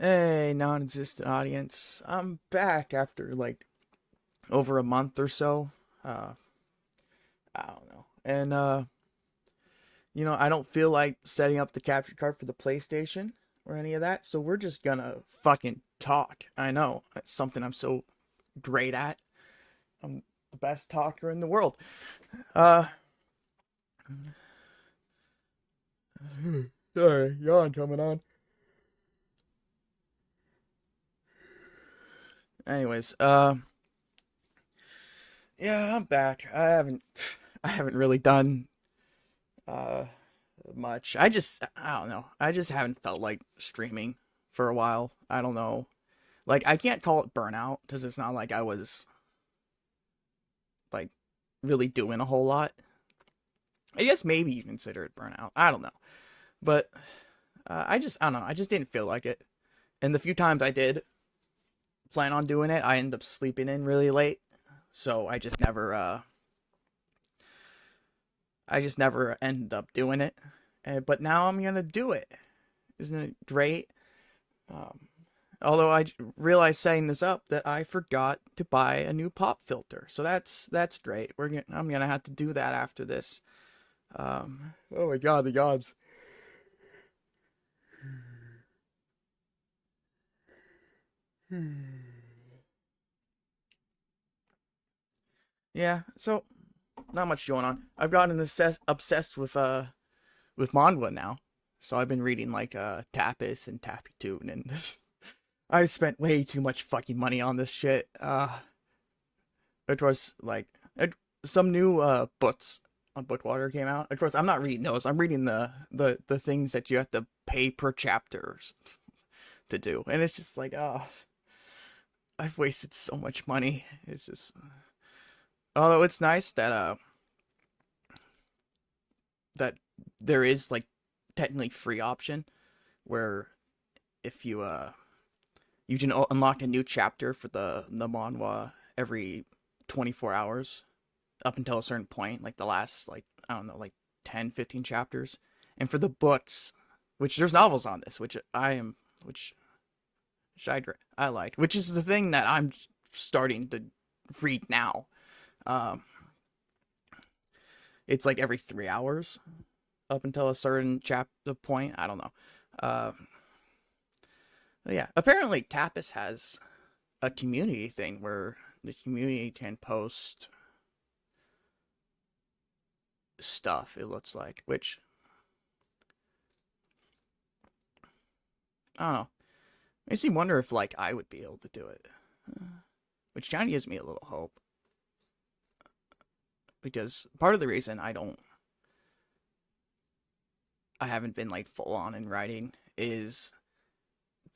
Hey, non-existent audience. I'm back after like over a month or so. Uh, I don't know. And I don't feel like setting up the capture card for the PlayStation or any of that. So we're just gonna fucking talk. I know. It's something I'm so great at. I'm the best talker in the world. Uh Sorry, yawn coming on. Anyways, yeah, I'm back. I haven't really done uh much. I don't know. I just haven't felt like streaming for a while. I don't know. Like I can't call it burnout because it's not like I was like really doing a whole lot. I guess maybe you consider it burnout. I don't know. But I don't know. I just didn't feel like it. And the few times I did plan on doing it, I ended up sleeping in really late. So I just never ended up doing it. But now I'm gonna do it. Isn't it great? Um, Although I realized setting this up that I forgot to buy a new pop filter, so that's great. I'm gonna have to do that after this. Oh my god, the gods. Yeah, so not much going on. I've gotten obsessed with manga now, so I've been reading like Tapis and Tappy Toon, and I've spent way too much fucking money on this shit. It was like some new books on Bookwater came out. Of course, I'm not reading those. I'm reading the things that you have to pay per chapter to do, and it's just like, oh, I've wasted so much money. It's just, although it's nice that there is like technically free option where if you can unlock a new chapter for the manhwa every 24 hours up until a certain point, like the last, like, I don't know, like 10, 15 chapters. And for the books, which there's novels on this, which I liked, which is the thing that I'm starting to read now. Um, it's like every 3 hours up until a certain chapter point. I don't know. Uh, yeah, apparently Tapas has a community thing where the community can post stuff. It looks like, which I don't know. Makes me wonder if like I would be able to do it, which kind of gives me a little hope because part of the reason I haven't been like full on in writing is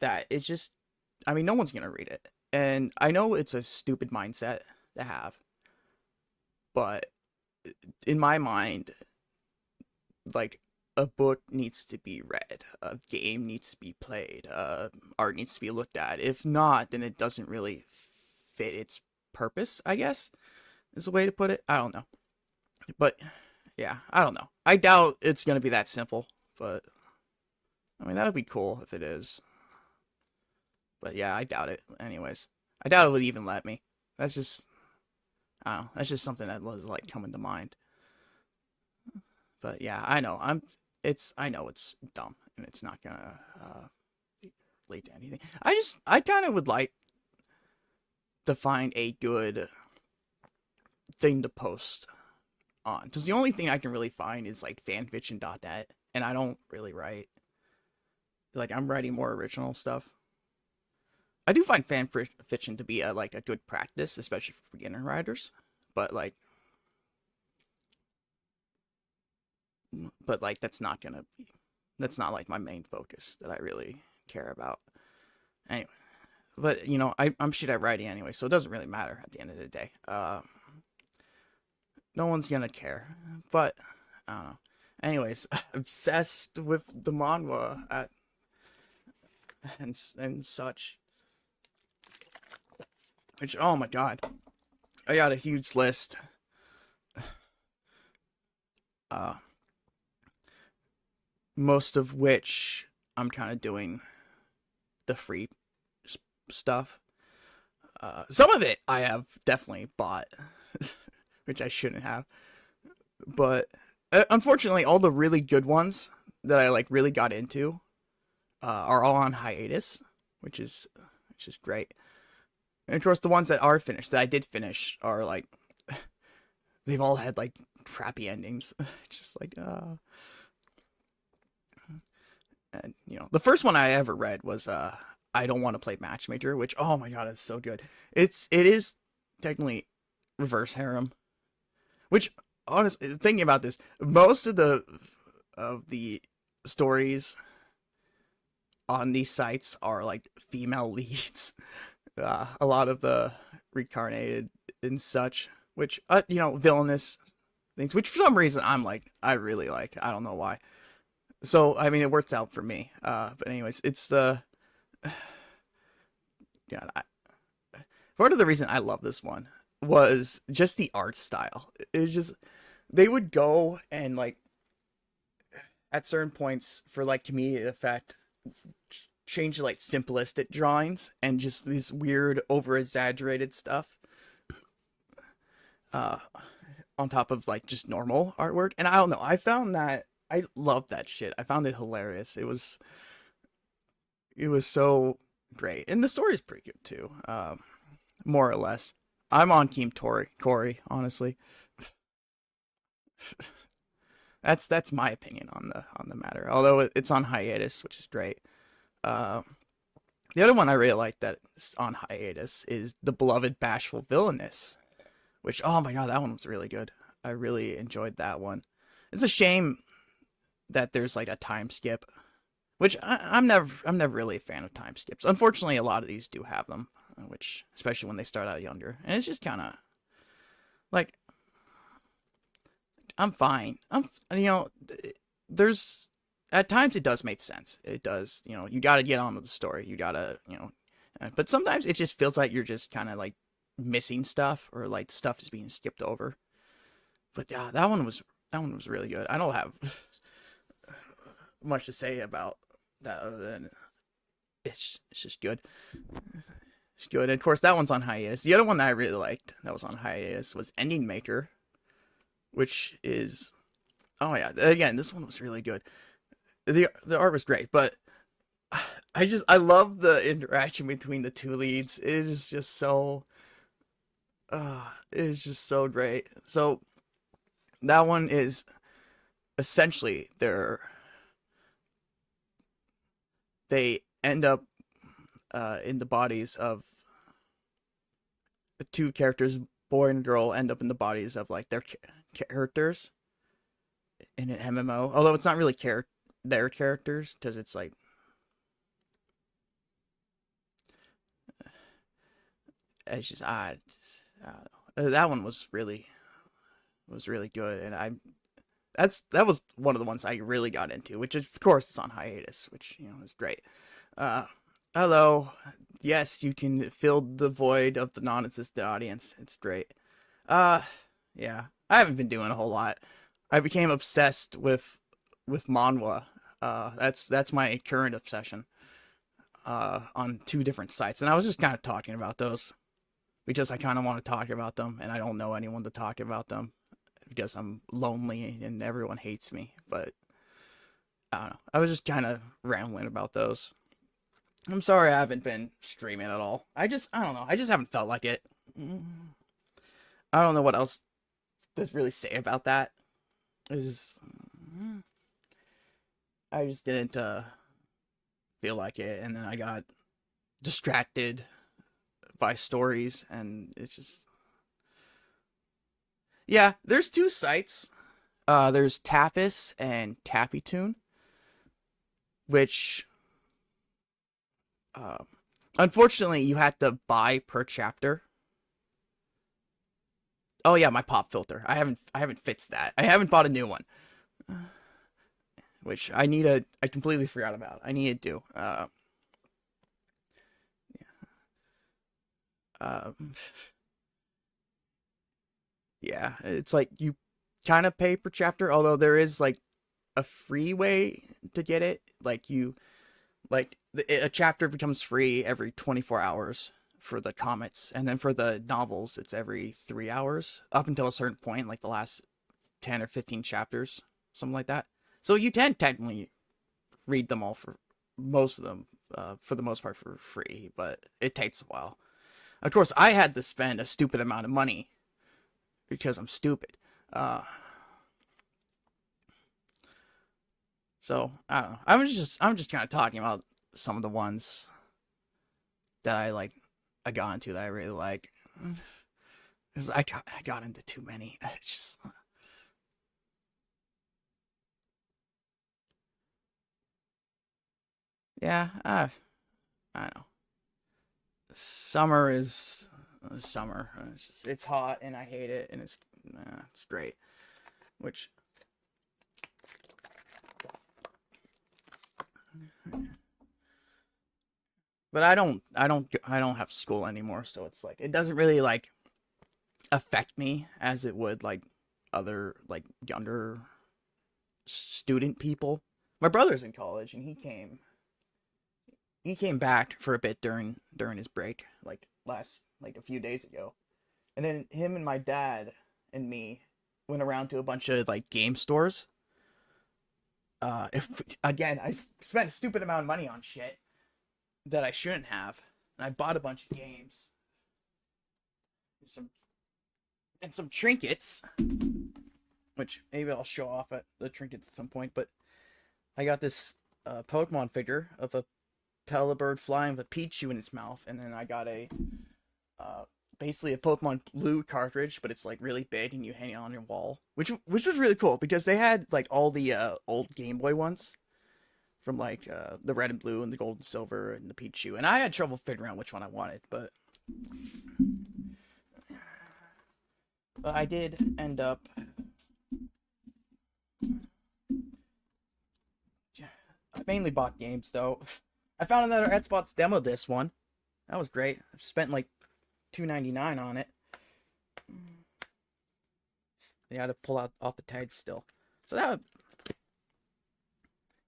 that it's just, I mean, no one's gonna read it, and I know it's a stupid mindset to have, but in my mind, like a book needs to be read, a game needs to be played, art needs to be looked at. If not, then it doesn't really fit its purpose, I guess, is the way to put it. I don't know. But yeah, I don't know. I doubt it's gonna be that simple, but I mean that would be cool if it is. But yeah, I doubt it. Anyways, I doubt it would even let me. That's just, I don't know. That's just something that was like coming to mind. But yeah, I know. I know it's dumb and it's not gonna lead to anything. I kind of would like to find a good thing to post on, because the only thing I can really find is like fanfiction.net, and I don't really write. Like I'm writing more original stuff. I do find fanfiction to be like a good practice, especially for beginner writers. But like, that's not like my main focus that I really care about. Anyway, but I'm shit at writing anyway, so it doesn't really matter at the end of the day. No one's gonna care. But I don't know. Anyways, obsessed with the manhwa and such. Which, oh my god, I got a huge list. Uh, Most of which I'm kind of doing the free stuff. Some of it I have definitely bought, which I shouldn't have. But unfortunately, all the really good ones that I like really got into are all on hiatus, which is great. And of course, the ones that are finished, that I did finish, are like they've all had like crappy endings. Just like and the first one I ever read was I Don't Want to Play Matchmaker, which, oh my god, it's so good. It is technically reverse harem, which, honestly, thinking about this, most of the stories on these sites are like female leads. A lot of the reincarnated and such, which villainous things, which for some reason I really like. I don't know why. So I mean, it works out for me. But anyways, it's the God. Part of the reason I love this one was just the art style. It was just they would go and like at certain points for like comedic effect change to like simplistic drawings and just these weird over exaggerated stuff uh on top of like just normal artwork. And I don't know, I found that I loved that shit. I found it hilarious. It was so great, and the story's pretty good too, more or less. I'm on Team Corey, honestly. That's my opinion on the matter. Although it's on hiatus, which is great. Uh, the other one I really like that's on hiatus is The Beloved Bashful Villainess, which, oh my god, that one was really good. I really enjoyed that one. It's a shame that there's like a time skip, which I'm never really a fan of time skips. Unfortunately, a lot of these do have them, which especially when they start out younger, and it's just kind of like I'm fine. There's at times it does make sense. It does, you got to get on with the story. You got to, but sometimes it just feels like you're just kind of like missing stuff, or like stuff is being skipped over. But yeah, that one was really good. I don't have much to say about that other than it's just good. It's good. And of course, that one's on hiatus. The other one that I really liked that was on hiatus was Ending Maker, which is, oh yeah, again, this one was really good. The art was great, but I love the interaction between the two leads. It is just so great. So that one is essentially they end up in the bodies of the two characters, boy and girl, end up in the bodies of like their characters in an MMO. Although it's not really their characters, because it's like it's just I don't know. That one was really good, and that was one of the ones I really got into, which of course is on hiatus, which is great. Uh, Hello, yes, you can fill the void of the non-existent audience. It's great. Uh, yeah, I haven't been doing a whole lot. I became obsessed with manhwa. That's my current obsession. On two different sites, and I was just kind of talking about those because I kind of want to talk about them, and I don't know anyone to talk about them because I'm lonely and everyone hates me. But I don't know. I was just kind of rambling about those. I'm sorry I haven't been streaming at all. I don't know. I just haven't felt like it. I don't know what else to really say about that. It's just, I just didn't feel like it, and then I got distracted by stories, and it's just, yeah. There's two sites. There's Taffus and Tappytoon, which uh, unfortunately you have to buy per chapter. Oh yeah, my pop filter. I haven't fixed that. I haven't bought a new one, which I completely forgot about. I need to do. Uh, yeah, it's like you kind of pay per chapter, although there is like a free way to get it. Like a chapter becomes free every 24 hours for the comics, and then for the novels, it's every 3 hours up until a certain point, like the last 10 or 15 chapters, something like that. So you can technically read them all for most of them, for the most part, for free, but it takes a while. Of course, I had to spend a stupid amount of money because I'm stupid. Uh, so I don't know. I'm just kind of talking about some of the ones that I like. I got into that I really like. Because I got into too many. It's just yeah. I don't know. Summer is summer. It's hot and I hate it and it's great. Which but I don't have school anymore, so it's like it doesn't really like affect me as it would like other like younger student people. My brother's in college and he came back for a bit during his break, like last like a few days ago. And then him and my dad and me went around to a bunch of like game stores. If again, I spent a stupid amount of money on shit that I shouldn't have. And I bought a bunch of games, some and some trinkets, which maybe I'll show off at the trinkets at some point. But I got this Pokemon figure of a Pelibird flying with a Pichu in its mouth, and then I got a uh, basically a Pokemon Blue cartridge, but it's like really big and you hang it on your wall, which was really cool because they had like all the old Game Boy ones from like the red and blue and the gold and silver and the Pichu, and I had trouble figuring out which one I wanted, but I did end up. I mainly bought games though. I found another Xbox demo disc one. That was great. I spent like $2.99 on it. They had to pull out off the tags still. So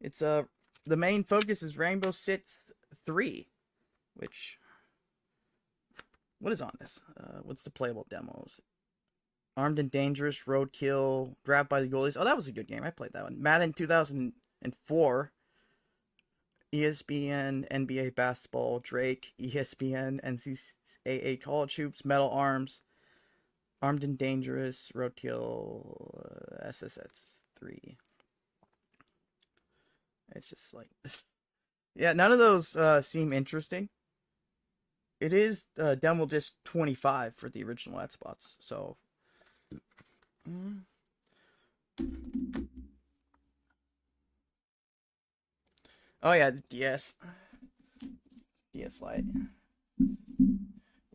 it's the main focus is Rainbow Six 3, which what is on this? What's the playable demos? Armed and Dangerous, Roadkill, Grabbed by the Goalies. Oh, that was a good game. I played that one. Madden 2004, ESPN, NBA Basketball, Drake, ESPN, NCAA College Hoops, Metal Arms, Armed and Dangerous, Roadkill, SSX 3. It's just like, yeah, none of those seem interesting. It is demo disc 25 for the original Xbox, so. Mm. Oh yeah, the DS Lite.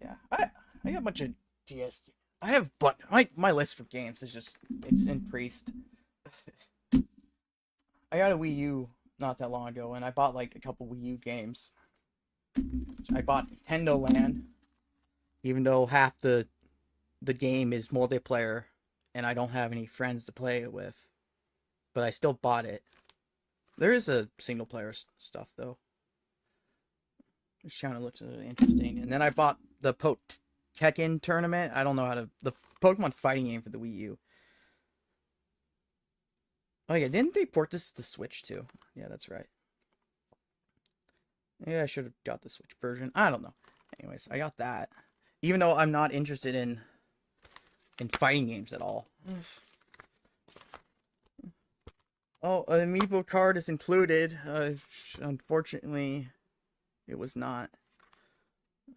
Yeah, I got a bunch of DS. I have but my list for games is just it's increased. I got a Wii U not that long ago, and I bought like a couple Wii U games. I bought Nintendo Land, even though half the game is multiplayer, and I don't have any friends to play it with. But I still bought it. There is a single player stuff though. This channel looks interesting. And then I bought the Tekken tournament. I don't know how to the Pokemon fighting game for the Wii U. Oh yeah, didn't they port this to the Switch too? Yeah, that's right. Yeah, I should have got the Switch version. I don't know. Anyways, I got that. Even though I'm not interested in fighting games at all. Oh, an amiibo card is included. Unfortunately, it was not.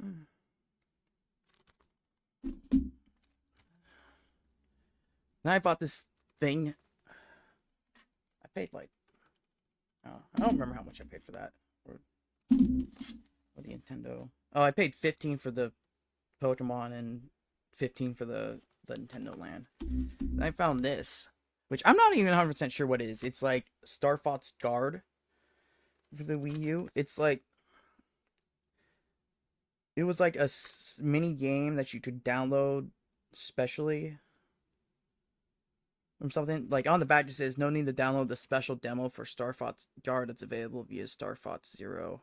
And I bought this thing. I paid like, oh, I don't remember how much I paid for that. Or the Nintendo. Oh, I paid 15 for the Pokemon and 15 for the Nintendo Land. And I found this, which I'm not even 100% sure what it is. It's like Star Fox Guard for the Wii U. It's like it was like a mini game that you could download specially from something. Like on the back it says no need to download the special demo for Star Fox Guard that's available via Star Fox Zero.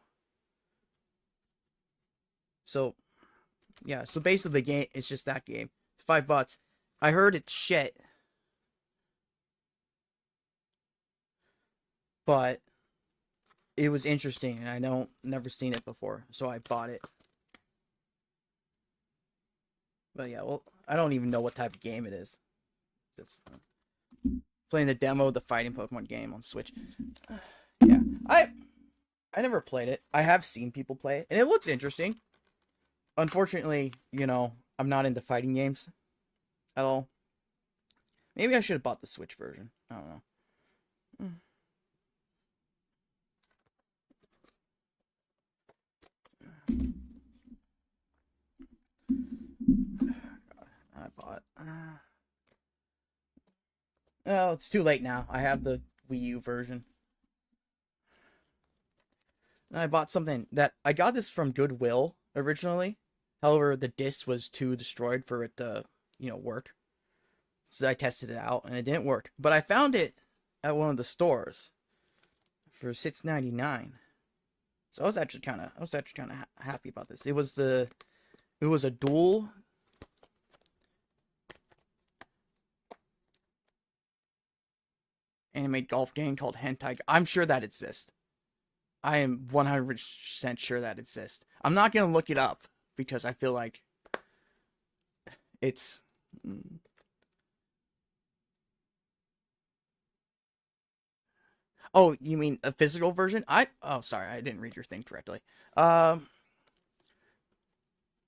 So yeah, so basically the game it's just that game. $5. I heard it's shit, but it was interesting and I don't never seen it before, so I bought it. But yeah, well, I don't even know what type of game it is. Just playing the demo of the fighting Pokemon game on Switch. Yeah, I never played it. I have seen people play it, and it looks interesting. Unfortunately, I'm not into fighting games at all. Maybe I should have bought the Switch version. I don't know. I bought. Oh, it's too late now. I have the Wii U version. And I bought something that I got this from Goodwill originally. However, the disc was too destroyed for it to, work. So I tested it out and it didn't work. But I found it at one of the stores for $6.99. So I was actually kind of happy about this. It was a dual anime golf game called Hentai. I'm sure that exists. I am 100% sure that exists. I'm not going to look it up because I feel like it's Oh, you mean a physical version? Oh, sorry, I didn't read your thing correctly. Um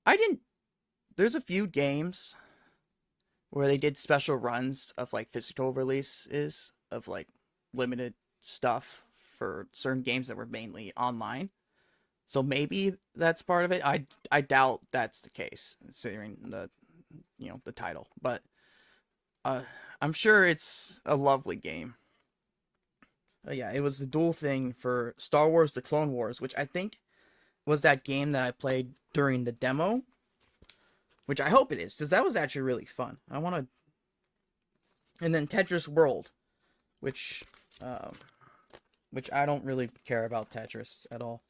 I didn't There's a few games where they did special runs of like physical releases of like limited stuff for certain games that were mainly online. So maybe that's part of it. I doubt that's the case, considering the title. But uh, I'm sure it's a lovely game. Yeah, it was the dual thing for Star Wars: The Clone Wars, which I think was that game that I played during the demo. Which I hope it is, because that was actually really fun. I want to. And then Tetris World, which, um, which I don't really care about Tetris at all.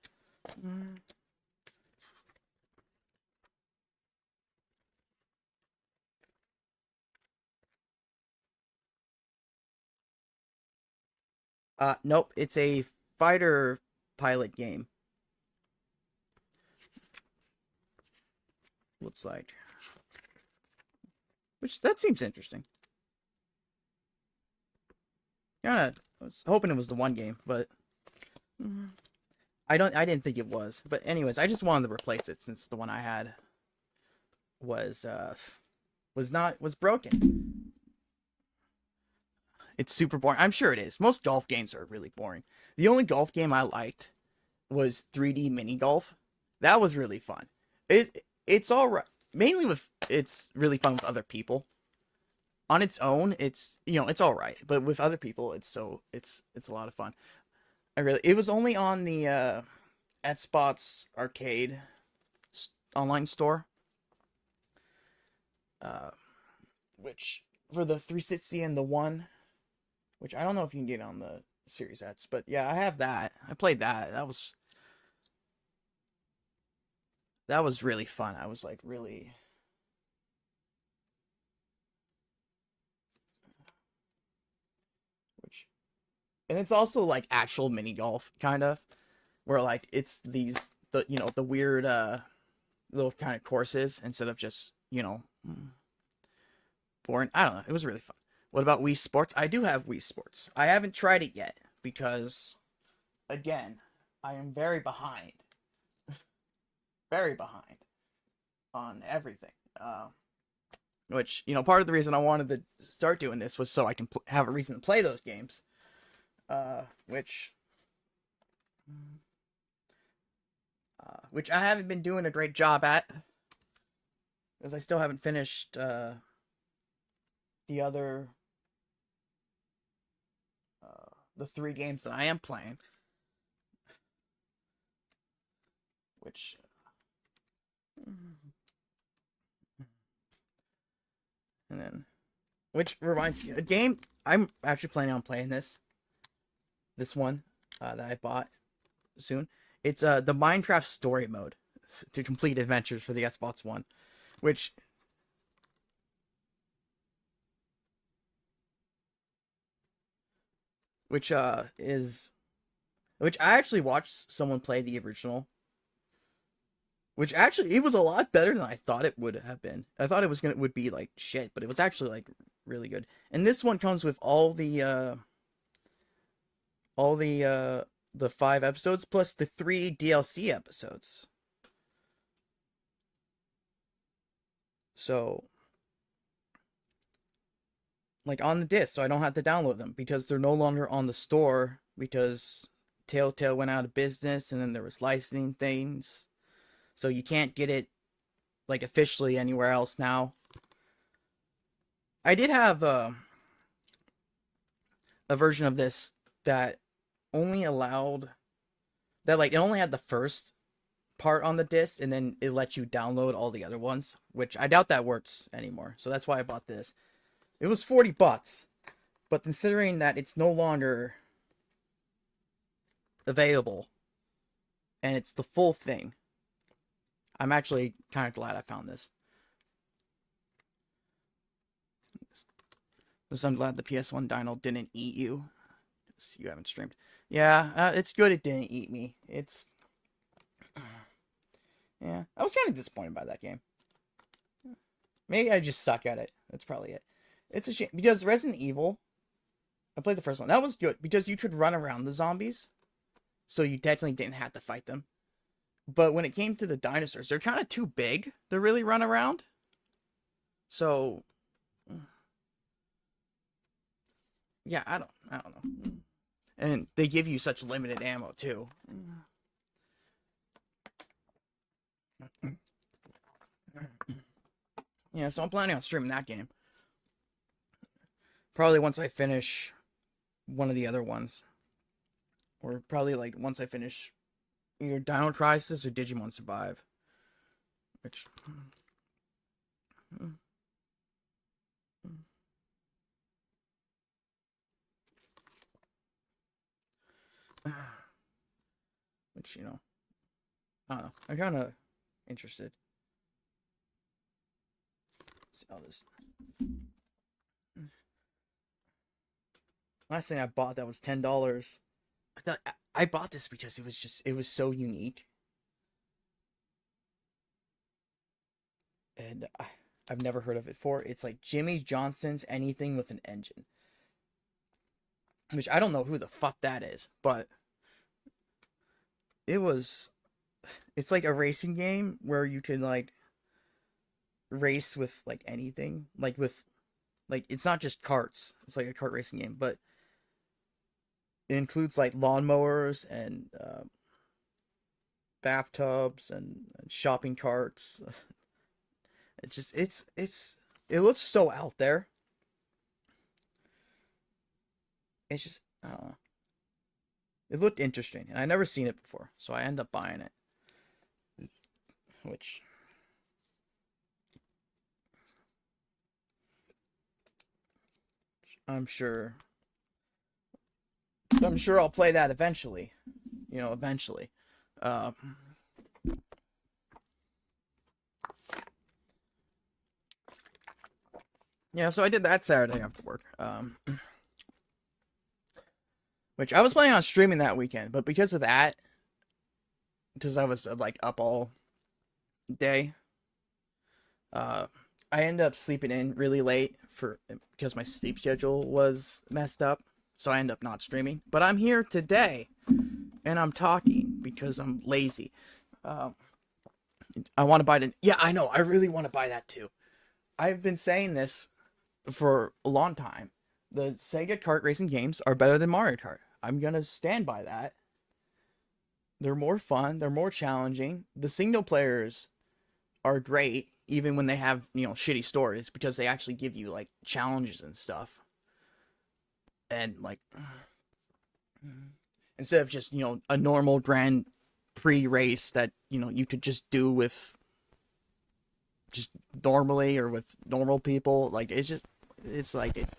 Nope, it's a fighter pilot game. Looks like, which that seems interesting. Kinda, I was hoping it was the one game, but I didn't think it was. But anyways, I just wanted to replace it since the one I had was was broken. It's super boring. I'm sure it is. Most golf games are really boring. The only golf game I liked was 3D mini golf. That was really fun. It's all right. Mainly with it's really fun with other people. On its own, it's all right, but with other people, it's a lot of fun. It was only on the at Spots arcade online store, uh, which for the 360 and the one, which I don't know if you can get on the Series X, but yeah, I have that. I played that. That was really fun. I was like really, which, and it's also like actual mini golf kind of, where like it's the weird little kind of courses instead of just boring. I don't know. It was really fun. What about Wii Sports? I do have Wii Sports. I haven't tried it yet because, again, I am very behind on everything. Which part of the reason I wanted to start doing this was so I can have a reason to play those games. Which I haven't been doing a great job at, because I still haven't finished the other the three games that I am playing, which and then which reminds me, a game I'm actually planning on playing this one that I bought soon. It's the Minecraft story mode to complete adventures for the Xbox One, which is which I actually watched someone play the original, which actually it was a lot better than I thought it would have been. I thought it was gonna would be like shit, but it was actually like really good. And this one comes with all the 5 episodes plus the 3 DLC episodes. So like on the disc, so I don't have to download them because they're no longer on the store because Telltale went out of business and then there was licensing things. So you can't get it like officially anywhere else now. I did have a version of this that only allowed that like it only had the first part on the disc and then it lets you download all the other ones, which I doubt that works anymore. So that's why I bought this. It was $40, but considering that it's no longer available and it's the full thing, I'm actually kind of glad I found this. So I'm glad the PS1 Dino didn't eat you. You haven't streamed. Yeah, it's good it didn't eat me. It's... Yeah, I was kind of disappointed by that game. Maybe I just suck at it. That's probably it. It's a shame, because Resident Evil, I played the first one. That was good, because you could run around the zombies. So you definitely didn't have to fight them. But when it came to the dinosaurs, they're kind of too big to really run around. So... Yeah, I don't know. And they give you such limited ammo, too. Yeah, so I'm planning on streaming that game. Probably once I finish one of the other ones. Or probably, like, once I finish either Dino Crisis or Digimon Survive. Which... Which, you know... I don't know. I'm kind of interested. See all this... Last thing I bought that was $10. I bought this because it was so unique. And I've never heard of it before. It's like Jimmy Johnson's Anything with an Engine. Which I don't know who the fuck that is, but it's like a racing game where you can like race with like anything. Like it's not just karts. It's like a kart racing game, but it includes like lawnmowers and bathtubs and shopping carts. It looks so out there. It's just, I don't know. It looked interesting, and I never seen it before, so I end up buying it. Which I'm sure I'll play that eventually. You know, eventually. Yeah, so I did that Saturday after work. Which I was planning on streaming that weekend, but because of that, because I was like up all day, I ended up sleeping in really late because my sleep schedule was messed up. So I ended up not streaming. But I'm here today, and I'm talking because I'm lazy. I want to buy it. Yeah, I know. I really want to buy that too. I've been saying this for a long time. The Sega kart racing games are better than Mario Kart. I'm gonna stand by that. They're more fun. They're more challenging. The single players are great, even when they have, you know, shitty stories, because they actually give you like challenges and stuff. And like, instead of just, you know, a normal Grand Prix race that, you know, you could just do with just normally or with normal people, like it's like it.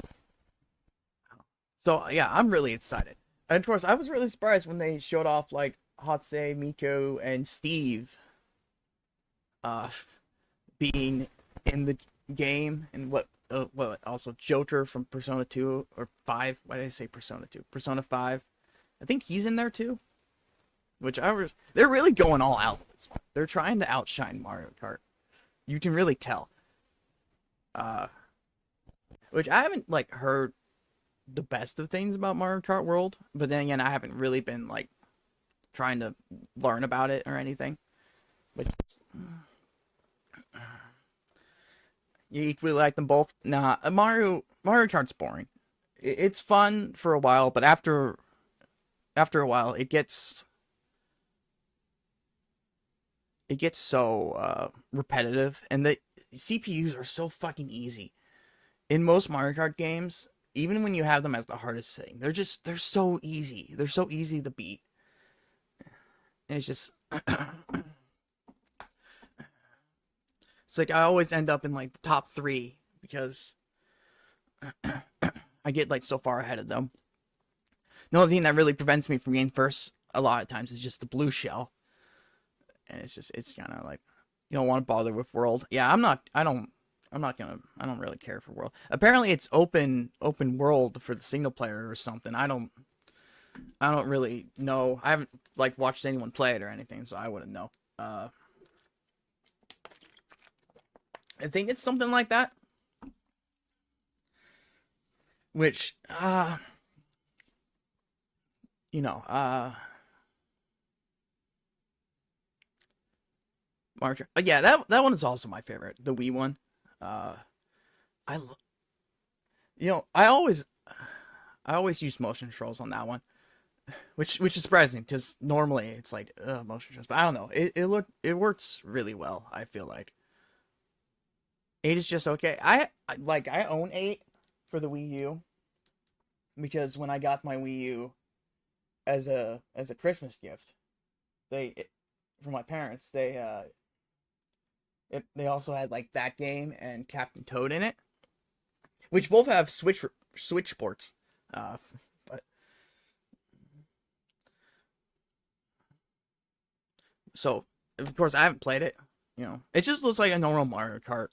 So yeah, I'm really excited. And of course, I was really surprised when they showed off like Hatsune, Miko, and Steve uh, being in the game, and what also Joker from Persona 2 or 5. Why did I say Persona 2? Persona 5. I think he's in there too. They're really going all out. They're trying to outshine Mario Kart. You can really tell. Uh, which I haven't like heard the best of things about Mario Kart World, but then again, I haven't really been like trying to learn about it or anything. But you equally like them both. Nah, Mario Kart's boring. It's fun for a while, but after a while, it gets so repetitive, and the CPUs are so fucking easy in most Mario Kart games. Even when you have them as the hardest thing, they're so easy. They're so easy to beat. And it's just it's like I always end up in like the top three because I get like so far ahead of them. The only thing that really prevents me from getting first a lot of times is just the blue shell, and it's kind of like you don't want to bother with world. Yeah, I don't really care for world. Apparently, it's open world for the single player or something. I don't really know. I haven't like watched anyone play it or anything, so I wouldn't know. I think it's something like that. Which, you know, March. Yeah, that one is also my favorite, the Wii one. Uh, I, you know, I always use motion controls on that one, which is surprising because normally it's like motion controls, but I don't know. It works really well. I feel like 8 is just okay. I own 8 for the Wii U because when I got my Wii U as a Christmas gift, from my parents, they also had like that game and Captain Toad in it, which both have Switch ports. But so of course I haven't played it. It just looks like a normal Mario Kart.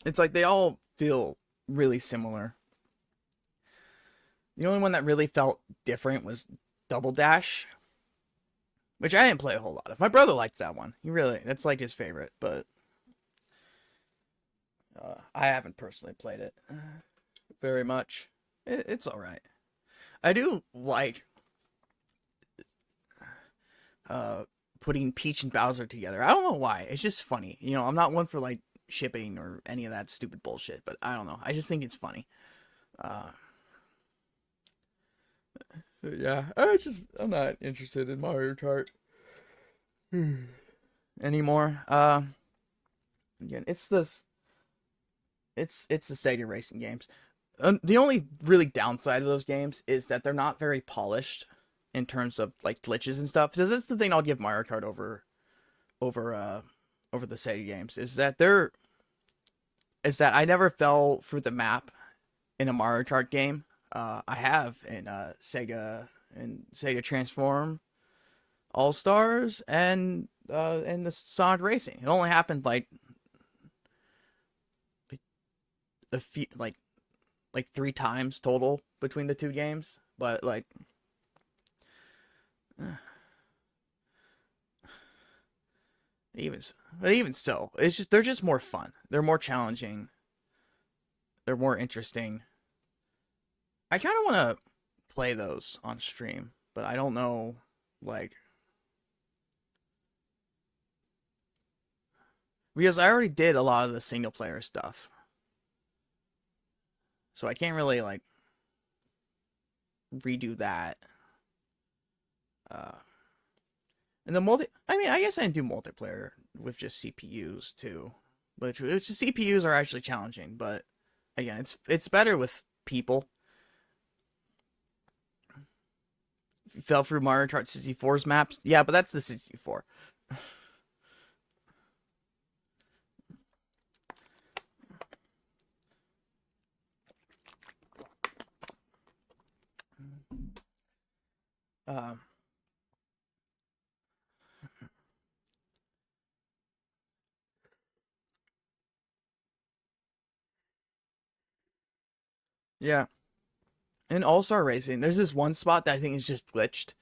It's like they all feel really similar. The only one that really felt different was Double Dash, which I didn't play a whole lot of. My brother likes that one. That's like his favorite, but I haven't personally played it very much. It's all right. I do like uh, putting Peach and Bowser together. I don't know why. It's just funny. I'm not one for like shipping or any of that stupid bullshit, but I don't know. I just think it's funny. Uh, yeah, I'm not interested in Mario Kart anymore. Again, it's the Sega racing games. The only really downside of those games is that they're not very polished in terms of like glitches and stuff. Because that's the thing I'll give Mario Kart over over the Sega games is that I never fell for the map in a Mario Kart game. I have in Sega Transform All Stars and the Sonic Racing. It only happened a few like 3 times total between the two games, but like even but even so, they're just more fun. They're more challenging. They're more interesting. I kind of want to play those on stream, but I don't know like because I already did a lot of the single player stuff. So I can't really like redo that. Uh and the I mean, I guess I can do multiplayer with just CPUs too. Which the CPUs are actually challenging, but again, it's better with people. If you fell through Mario Kart 64's maps, yeah, but that's the 64. Yeah. In All Star Racing, there's this one spot that I think is just glitched.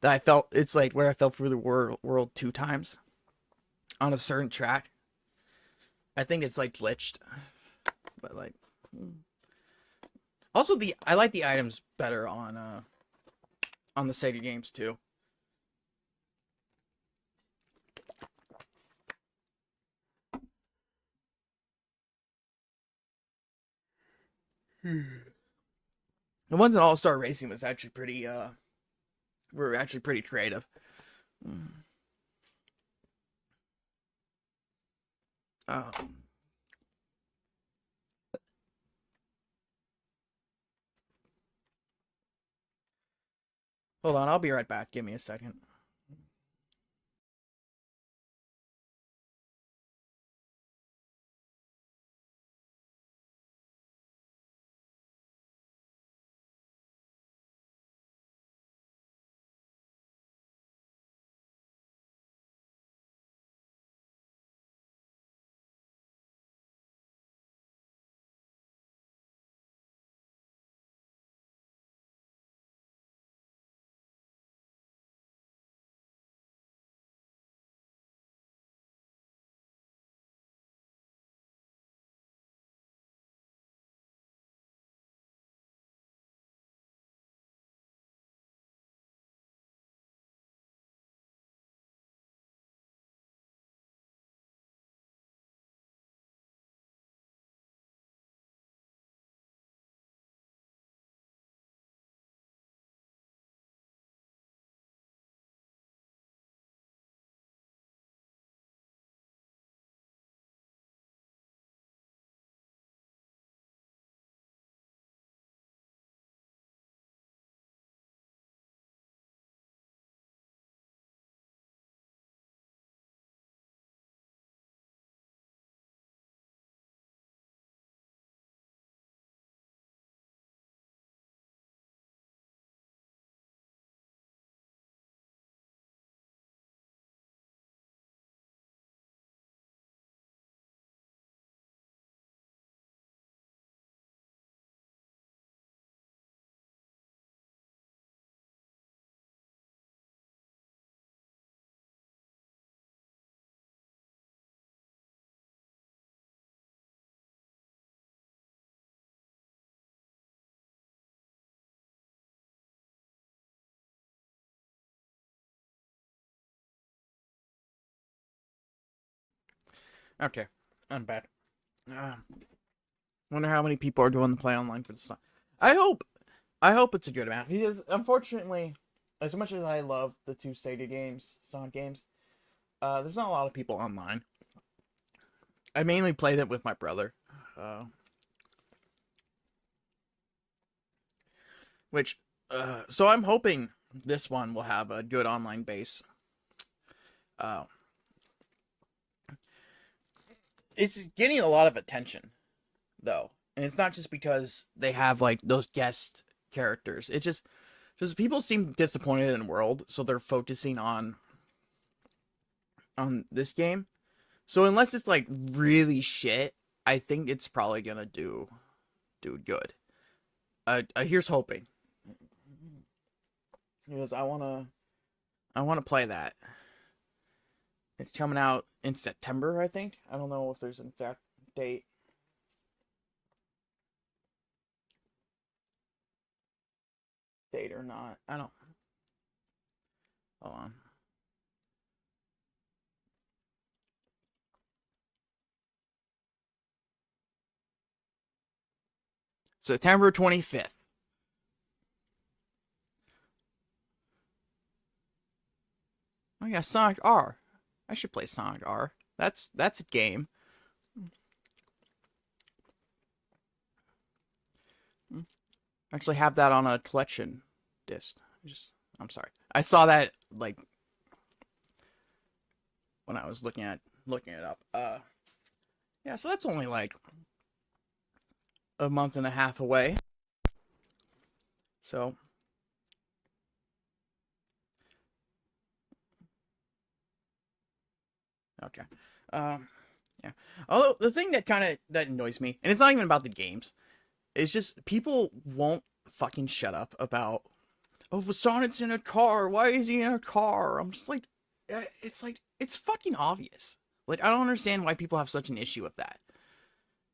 That I felt it's like where I fell through the world two times on a certain track. I think it's like glitched, but like also the I like the items better on the Sega games too. The ones in All Star Racing was actually pretty were actually pretty creative. Um, Hold on, I'll be right back. Give me a second. Okay, I'm back. Uh, Wonder how many people are doing the play online for this song. I hope, I hope it's a good amount because unfortunately, as much as I love the two Sega games, Sonic games, there's not a lot of people online. I mainly played it with my brother, uh, which, so I'm hoping this one will have a good online base. Uh, it's getting a lot of attention though, and it's not just because they have like those guest characters. It just people seem disappointed in the world, so they're focusing on this game. So unless it's like really shit, I think it's probably gonna do good. Here's hoping because I wanna play that. It's coming out in September, I think. I don't know if there's an exact date or not. I don't. Hold on. September 25th. Oh yeah, Sonic R. I should play Sonic R. That's a game. Actually have that on a collection disc. Just I'm sorry. I saw that like when I was looking it up. Yeah, so that's only like a month and a half away. So okay. Yeah. Although the thing that kind of that annoys me, and it's not even about the games. It's just people won't fucking shut up about, oh, if Sonic's in a car, why is he in a car? I'm just like, it's fucking obvious. Like, I don't understand why people have such an issue with that.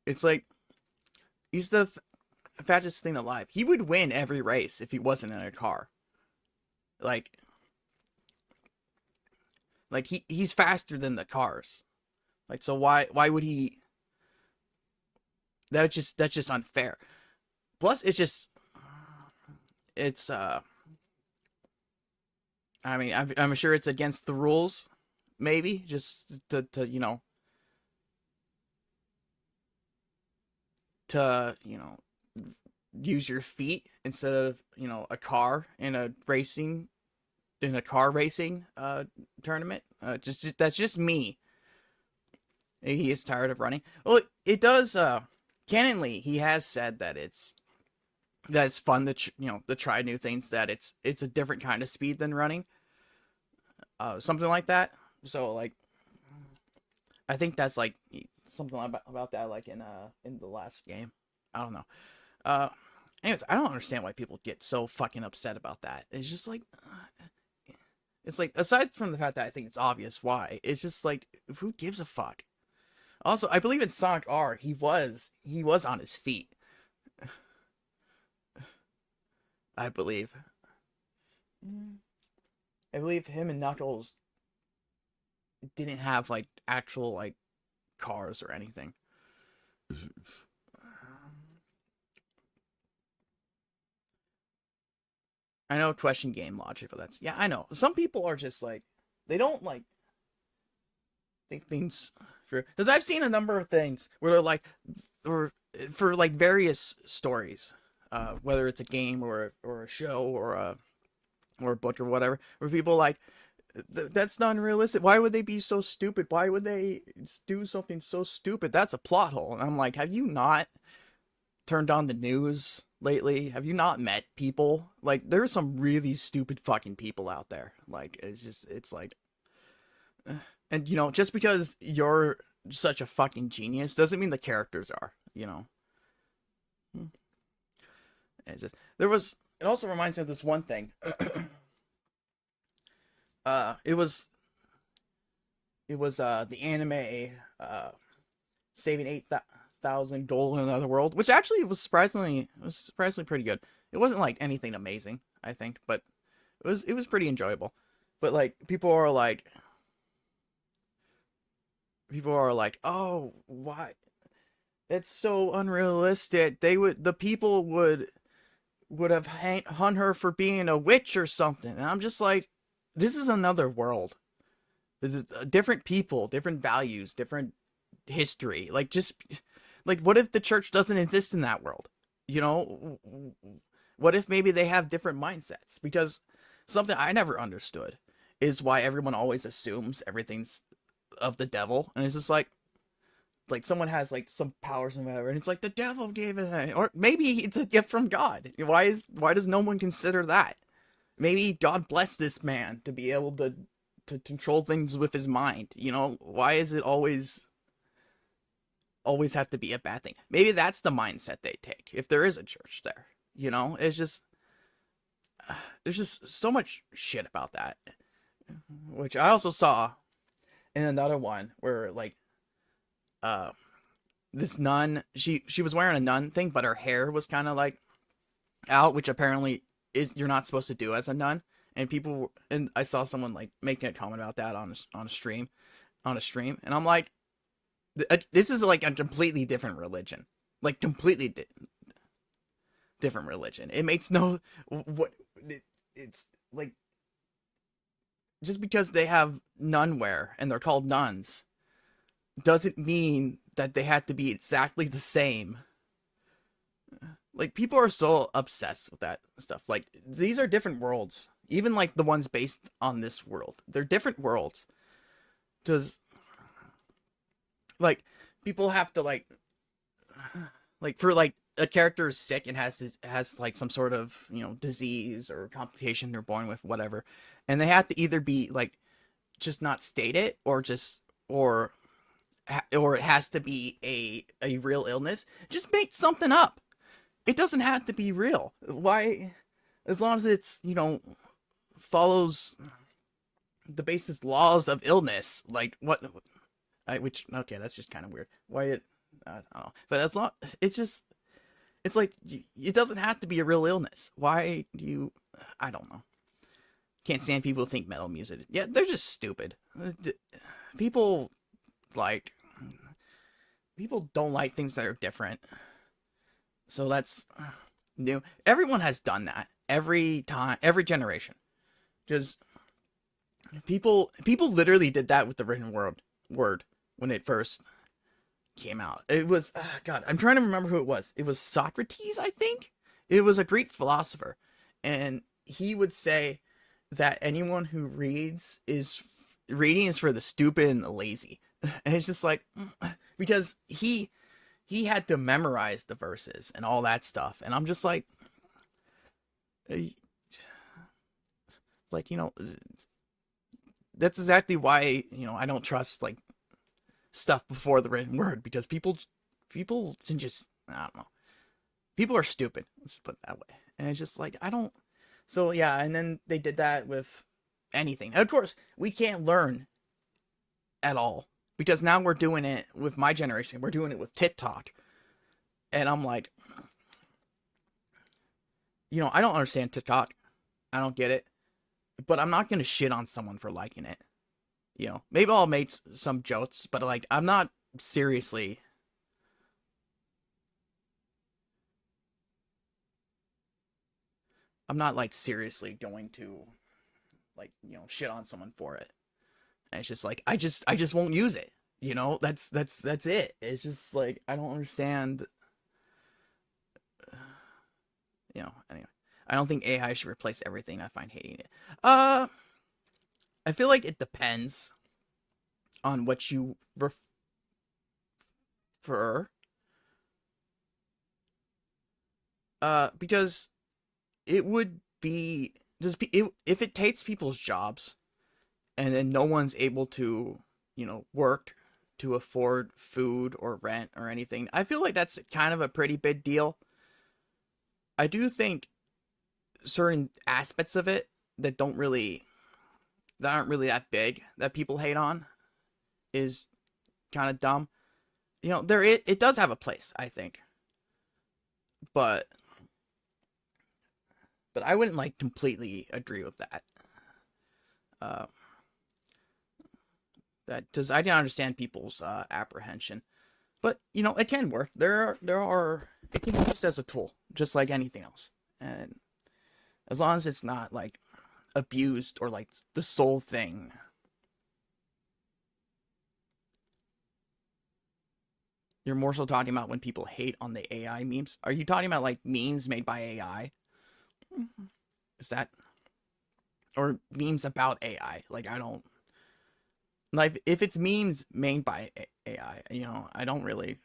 It's like, he's the fastest thing alive. He would win every race if he wasn't in a car. Like, he's faster than the cars. Like, so why would he? That's just unfair. Plus, it's I mean, I'm sure it's against the rules, maybe just to use your feet instead of a car in a car racing tournament. Just that's just me. He is tired of running. Well, it does. Canonly, he has said that it's fun to try new things. That it's a different kind of speed than running. Something like that. So like, I think that's like something about that like in the last game. I don't know. Uh, Anyways, I don't understand why people get so fucking upset about that. It's just like, it's like aside from the fact that I think it's obvious why, it's just like who gives a fuck. Also, I believe in Sonic R, he was on his feet. I believe. I believe him and Knuckles didn't have like actual like cars or anything. I know question game logic, but that's yeah, I know. Some people are just like they don't like think things for because I've seen a number of things where they're like or for like various stories, whether it's a game or a show or a book or whatever, where people like that's not realistic. Why would they be so stupid? Why would they do something so stupid? That's a plot hole. And I'm like, have you not turned on the news lately? Have you not met people? Like, there's some really stupid fucking people out there. Like, it's like, and just because you're such a fucking genius doesn't mean the characters are. It's just, it also reminds me of this one thing. It was the anime saving 8,000 gold in another world, which actually was surprisingly pretty good. It wasn't like anything amazing, I think, but it was pretty enjoyable. But like people are like, oh, why? It's so unrealistic. The people would have hung her for being a witch or something, and I'm just like, this is another world. Different people, different values, different history. Like, just like, what if the church doesn't exist in that world? You know, what if maybe they have different mindsets? Because something I never understood is why everyone always assumes everything's of the devil, and it's just like someone has like some powers and whatever, and it's like the devil gave it, or maybe it's a gift from God. Why does no one consider that? Maybe God blessed this man to be able to control things with his mind. Why is it always have to be a bad thing? Maybe that's the mindset they take if there is a church there. It's just there's just so much shit about that, which I also saw in another one where like uh this nun, she was wearing a nun thing, but her hair was kind of like out, which apparently is you're not supposed to do as a nun. And I saw someone like making a comment about that on a stream, and I'm like, this is like a completely different religion, like completely different religion. It makes no what it's like, just because they have nun wear and they're called nuns doesn't mean that they have to be exactly the same. Like, people are so obsessed with that stuff. Like, these are different worlds. Even like the ones based on this world, they're different worlds. Does like people have to like for like a character is sick and has like some sort of disease or complication they're born with, whatever, and they have to either be like just not state it, or just or it has to be a real illness. Just make something up. it doesn't have to be real. Why, as long as it's, follows the basis laws of illness, like what, which, okay, that's just kind of weird. Why it, I don't know. But as long, it's just, it's like, it doesn't have to be a real illness. Why do you, I don't know. Can't stand people who think metal music. Yeah, they're just stupid. People like, people don't like things that are different. So that's new. Everyone has done that every time, every generation. Just people literally did that with the written word when it first came out. It was God. I'm trying to remember who it was. It was Socrates, I think. It was a Greek philosopher, and he would say that anyone who reading is for the stupid and the lazy. And it's just like, because he had to memorize the verses and all that stuff, and I'm just like, like, that's exactly why, I don't trust like stuff before the written word, because people can just, I don't know, people are stupid, let's put it that way. And it's just like, I don't. So yeah, and then they did that with anything. And of course, we can't learn at all, because now we're doing it with my generation. We're doing it with TikTok. And I'm like, I don't understand TikTok. I don't get it. But I'm not going to shit on someone for liking it. Maybe I'll make some jokes, but like, I'm not seriously. I'm not like seriously going to like, shit on someone for it. And it's just like, I just won't use it. That's it. It's just like, I don't understand. Anyway, I don't think AI should replace everything. I find hating it. I feel like it depends on what you prefer. Because it would be just if it takes people's jobs, and then no one's able to, work to afford food or rent or anything. I feel like that's kind of a pretty big deal. I do think certain aspects of it that aren't really that big, that people hate on, is kind of dumb. It does have a place, I think, but I wouldn't like completely agree with that. Uh, that because I didn't understand people's apprehension, but it can work. There are it can be used as a tool, just like anything else, and as long as it's not like abused or like the sole thing. You're more so talking about when people hate on the AI memes. Are you talking about like memes made by AI? Is that, or memes about AI? Like, I don't like if it's memes made by AI. I don't really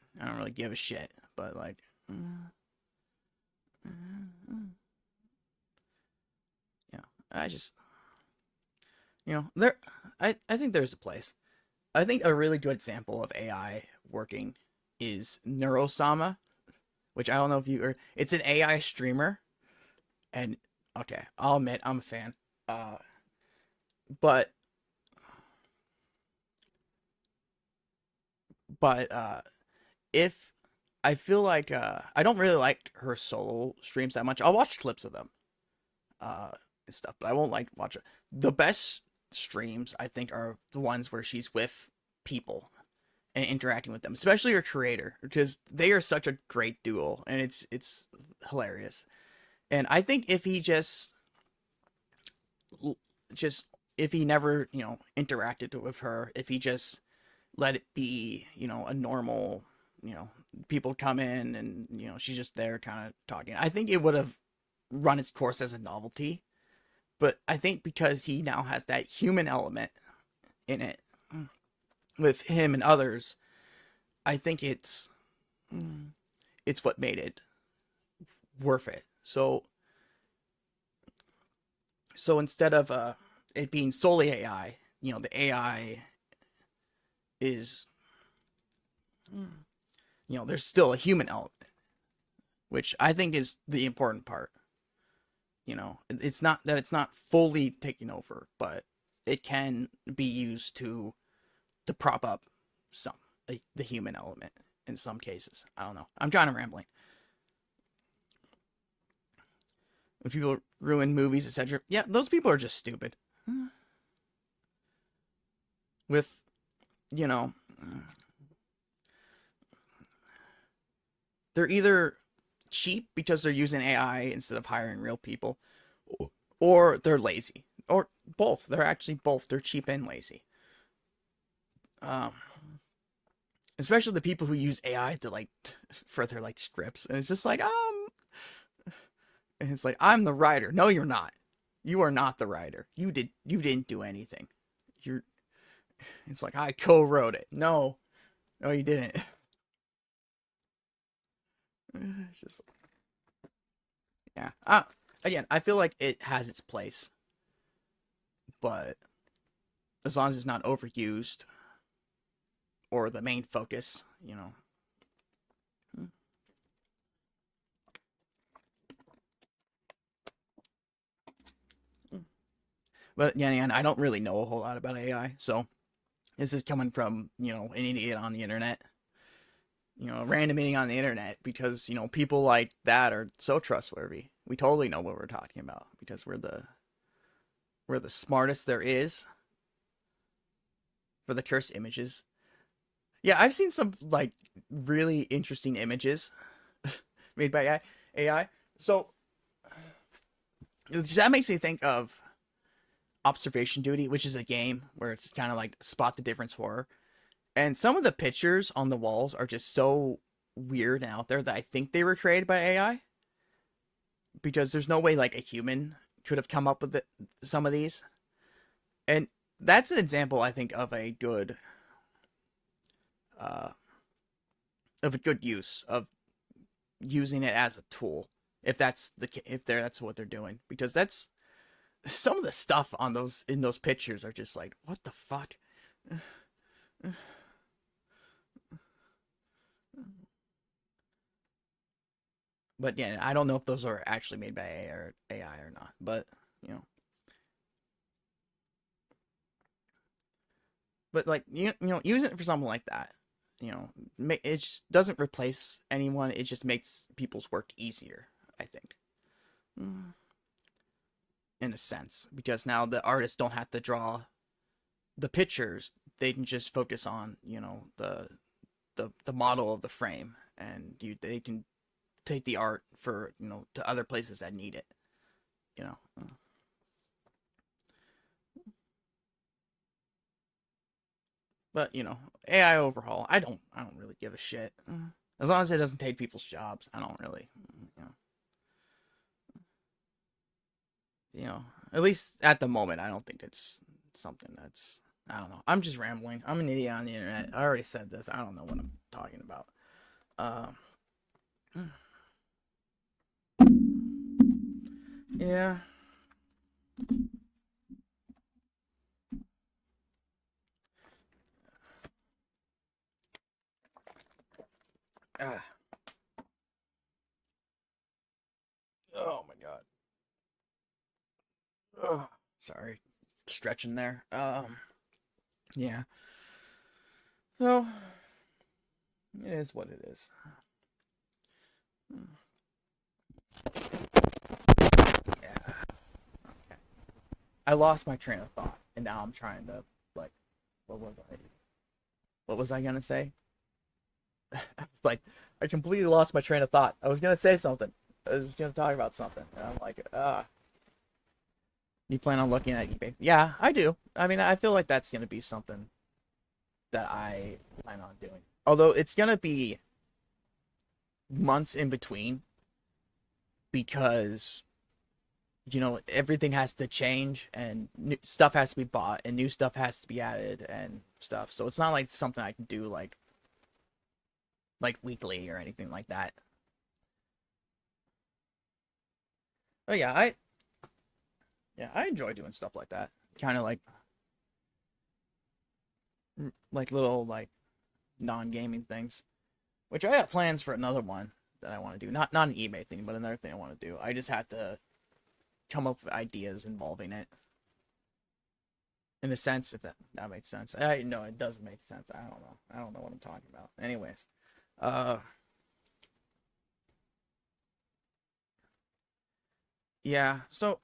give a shit. But like, yeah, I just, there. I think there's a place. I think a really good example of AI working is Neurosama, which I don't know if you are. It's an AI streamer, and okay, I'll admit I'm a fan. Uh, but but if I feel like I don't really like her solo streams that much. I'll watch clips of them uh and stuff, but I won't like watch it. The best streams I think are the ones where she's with people and interacting with them, especially her creator, because they are such a great duo, and it's hilarious. And I think if he just if he never interacted with her, if he just let it be a normal, people come in and she's just there kind of talking, I think it would have run its course as a novelty. But I think because he now has that human element in it with him and others, I think it's what made it worth it. So instead of it being solely AI, the AI is, there's still a human element. which I think is the important part. It's not that it's not fully taking over, but it can be used to prop up some the human element in some cases. I don't know. I'm kind of rambling. When people ruin movies, etc. Yeah, those people are just stupid. With you know, they're either cheap because they're using AI instead of hiring real people, or they're lazy, or both. They're actually both. They're cheap and lazy. Um, Especially the people who use AI to like for their like scripts, and it's just like and it's like I'm the writer. No, you're not. You are not the writer. You didn't do anything. You're. It's like I co-wrote it. No, no, you didn't. It's just yeah. Again, I feel like it has its place, but as long as it's not overused or the main focus. But yeah, and I don't really know a whole lot about AI, so this is coming from an idiot on the internet, a random idiot on the internet, because people like that are so trustworthy. We totally know what we're talking about because we're the smartest there is for the cursed images. Yeah, I've seen some like really interesting images made by AI. So that makes me think of Observation Duty, which is a game where it's kind of like spot the difference horror. And some of the pictures on the walls are just so weird and out there that I think they were created by AI, because there's no way like a human could have come up with some of these. And that's an example, I think, uh, of a good use of using it as a tool, if that's what they're doing, because that's some of the stuff on those in those pictures are just like, what the fuck. But yeah, I don't know if those are actually made by AI or not, but you know but like use it for something like that. It just doesn't replace anyone, it just makes people's work easier, I think. Mm, in a sense, because now the artists don't have to draw the pictures, they can just focus on the model of the frame, and they can take the art for to other places that need it. You know. But AI overhaul, I don't really give a shit. As long as it doesn't take people's jobs, I don't really. You know. At least at the moment, I don't think it's something that's. I don't know. I'm just rambling. I'm an idiot on the internet. I already said this. I don't know what I'm talking about. Uh, yeah. Ah. Oh my god. Ugh. Sorry, stretching there. Yeah. So it is what it is. Yeah. I lost my train of thought, and now I'm trying to like, what was I? What was I gonna say? I was like, I completely lost my train of thought. I was gonna say something. I was gonna talk about something, and I'm like, you plan on looking at eBay? Yeah, I do. I mean, I feel like that's gonna be something that I plan on doing. Although it's gonna be months in between, because everything has to change, and new stuff has to be bought, and new stuff has to be added and stuff. So it's not like something I can do like weekly or anything like that. But yeah, I enjoy doing stuff like that. Kind of like little like non-gaming things, which I got plans for another one. that I want to do. Not an eBay thing, but another thing I want to do. I just had to come up with ideas involving it. In a sense, if that makes sense. I no, it doesn't make sense. I don't know. I don't know what I'm talking about. Anyways, uh, yeah. So,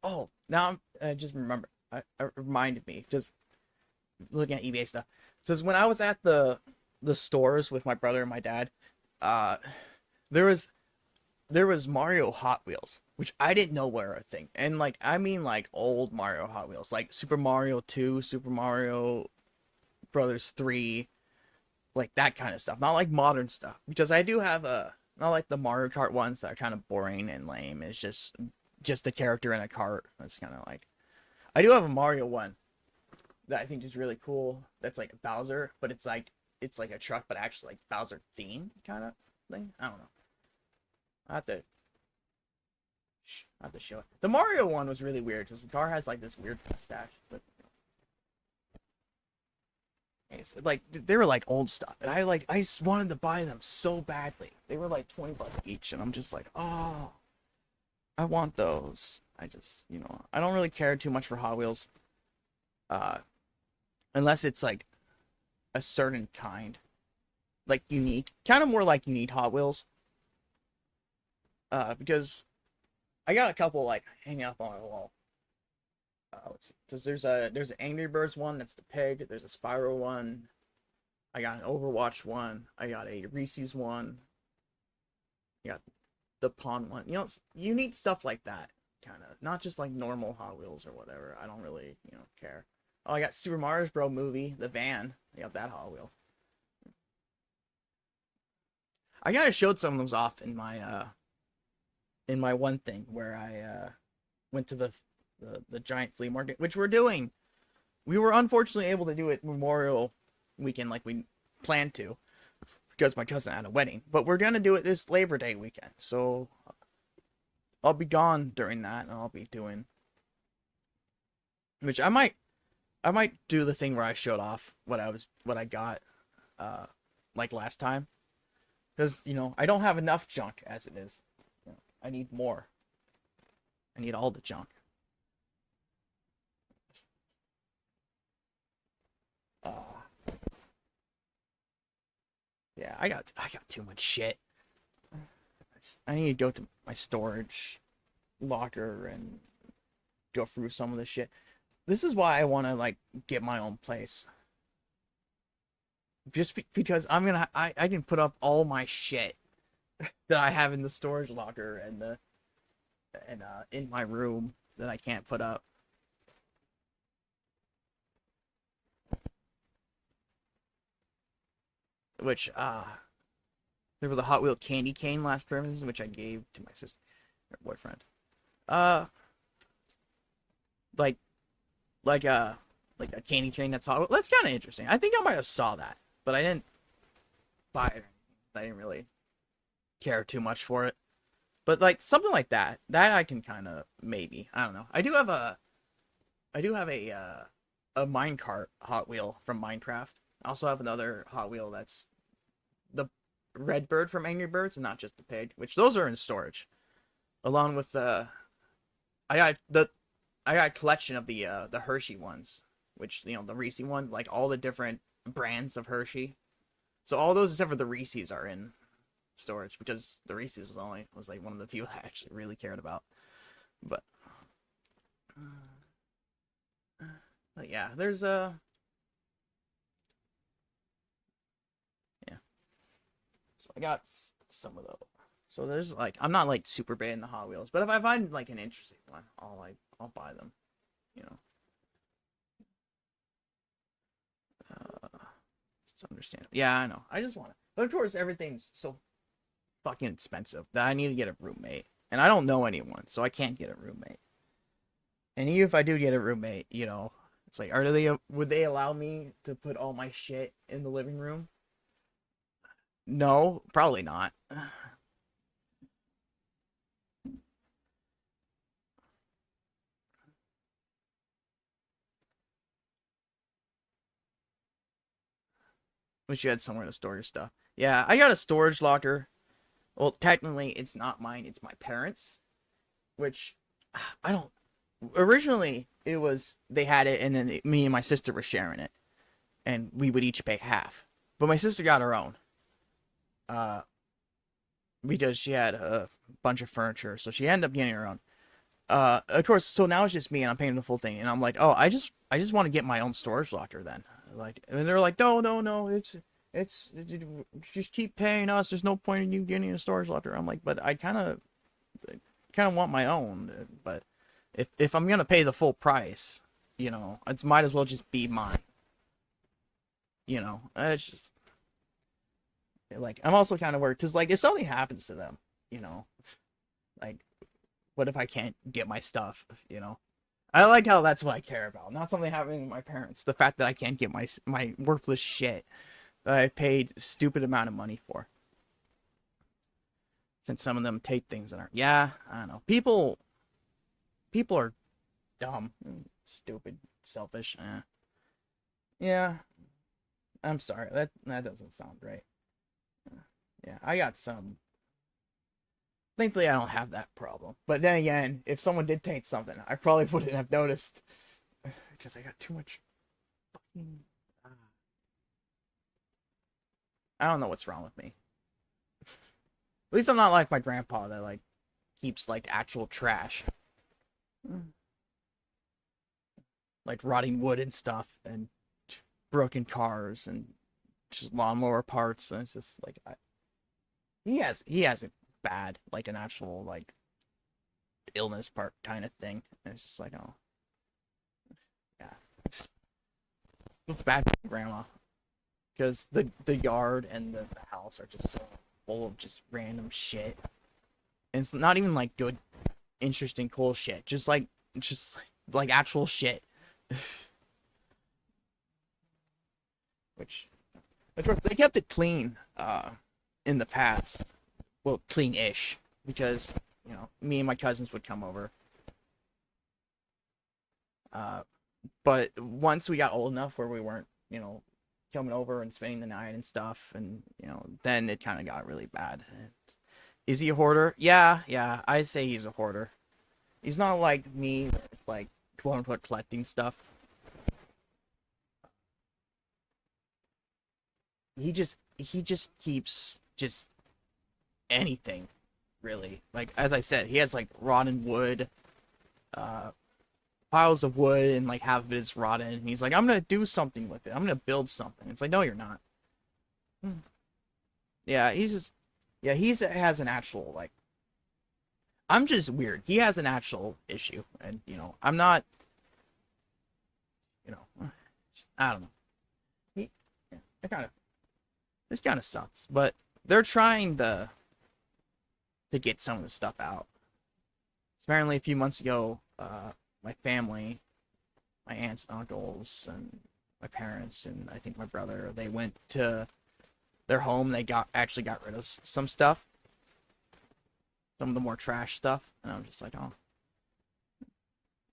oh, now I just remember. I reminded me just looking at eBay stuff. Because when I was at the stores with my brother and my dad, uh, there was Mario Hot Wheels, which I didn't know were a thing. And like I mean like old Mario Hot Wheels, like Super Mario 2, Super Mario Brothers 3, like that kind of stuff. Not like modern stuff. Because I do have a not like the Mario Kart ones that are kind of boring and lame. It's just a character in a cart. That's kind of like I do have a Mario one that I think is really cool. That's like Bowser, but it's like a truck, but actually like Bowser themed kind of thing. I don't know. I have to show it. The Mario one was really weird because the car has like this weird mustache, but like they were like old stuff, and I just wanted to buy them so badly. They were like $20 each, and I'm just like, oh, I want those. I just I don't really care too much for Hot Wheels, uh, unless it's like a certain kind, like unique, kind of more like unique Hot Wheels, because I got a couple like hanging up on my wall. Let's see. Cause there's an Angry Birds one that's the pig. There's a Spyro one. I got an Overwatch one. I got a Reese's one. I got the Pawn one. You need stuff like that, kind of. Not just like normal Hot Wheels or whatever. I don't really care. Oh, I got Super Mario Bros. Movie, the van. I got that Hot Wheel. I kind of showed some of those off in my one thing where I went to the giant flea market, which we're doing. We were unfortunately able to do it Memorial weekend like we planned to because my cousin had a wedding, but we're gonna do it this Labor Day weekend. So I'll be gone during that, and I'll be doing, which I might do the thing where I showed off what I got, like last time, because I don't have enough junk as it is. I need more. I need all the junk. Uh, yeah, I got too much shit. I need to go to my storage locker and go through some of the shit. This is why I want to like get my own place. Just because I can put up all my shit that I have in the storage locker and in my room that I can't put up. Which there was a Hot Wheel candy cane last Christmas, which I gave to my sister, her boyfriend. Uh, like like a like a candy cane that's Hot Wheel. That's kind of interesting. I think I might have saw that, but I didn't buy it. I didn't really care too much for it. But like something like that I can kind of maybe. I don't know. I do have a minecart Hot Wheel from Minecraft. I also have another Hot Wheel that's the Red Bird from Angry Birds, and not just the pig, which those are in storage, along with the I got the I got a collection of the Hershey ones, which the Reese one, like all the different brands of Hershey. So all those except for the Reese's are in storage because the Reese's was like one of the few I actually really cared about. But, but yeah, there's yeah. So I got some of those. So there's like I'm not like super bad in the Hot Wheels, but if I find like an interesting one, I'll buy them. You know, it's understandable. Yeah, I know. I just want it, but of course everything's so fucking expensive that I need to get a roommate, and I don't know anyone, so I can't get a roommate. And even if I do get a roommate, it's like, would they allow me to put all my shit in the living room? No, probably not. Wish you had somewhere to store your stuff. Yeah, I got a storage locker. Well, technically, it's not mine. It's my parents'. Which I don't. Originally, it was they had it, and then me and my sister were sharing it, and we would each pay half. But my sister got her own. Uh, because she had a bunch of furniture, so she ended up getting her own. Of course, so now it's just me, and I'm paying the full thing, and I'm like, oh, I just want to get my own storage locker then. Like, and they're like, no, no, no, it's just keep paying us. There's no point in you getting a storage locker. I'm like, but I kind of want my own. But if I'm gonna pay the full price, it might as well just be mine. It's just like I'm also kind of worried because like if something happens to them, you know, like what if I can't get my stuff? I like how that's what I care about, not something happening to my parents. The fact that I can't get my worthless shit that I paid stupid amount of money for. Since some of them take things that aren't. Yeah, I don't know. People are dumb, stupid, selfish. Yeah, I'm sorry. That doesn't sound right. Yeah, I got some. Thankfully, I don't have that problem. But then again, if someone did take something, I probably wouldn't have noticed because I got too much fucking. I don't know what's wrong with me. At least I'm not like my grandpa that like keeps like actual trash, like rotting wood and stuff, and broken cars and just lawnmower parts. And it's just like he has it bad, like an actual like illness part kind of thing. And it's just like, oh yeah, it's bad for my grandma because the yard and the house are just so full of just random shit. And it's not even like good, interesting, cool shit. Just like actual shit. Which they kept it clean in the past. Well, clean-ish because me and my cousins would come over. Uh, but once we got old enough where we weren't, coming over and spending the night and stuff, and then it kind of got really bad. Is he a hoarder? Yeah, yeah, I'd say he's a hoarder. He's not like me, like quote unquote collecting stuff. He just keeps just anything, really. Like as I said, he has like rotten wood, uh, piles of wood, and like half of it is rotten. And he's like, I'm gonna do something with it. I'm gonna build something. It's like, no, you're not. Yeah, yeah, has an actual like. I'm just weird. He has an actual issue, and I'm not. You know, I don't know. He, yeah, this kind of sucks. But they're trying to get some of the stuff out. Apparently, a few months ago, my family, my aunts and uncles, and my parents, and I think my brother, they went to their home. They actually got rid of some stuff, some of the more trash stuff, and I'm just like, oh,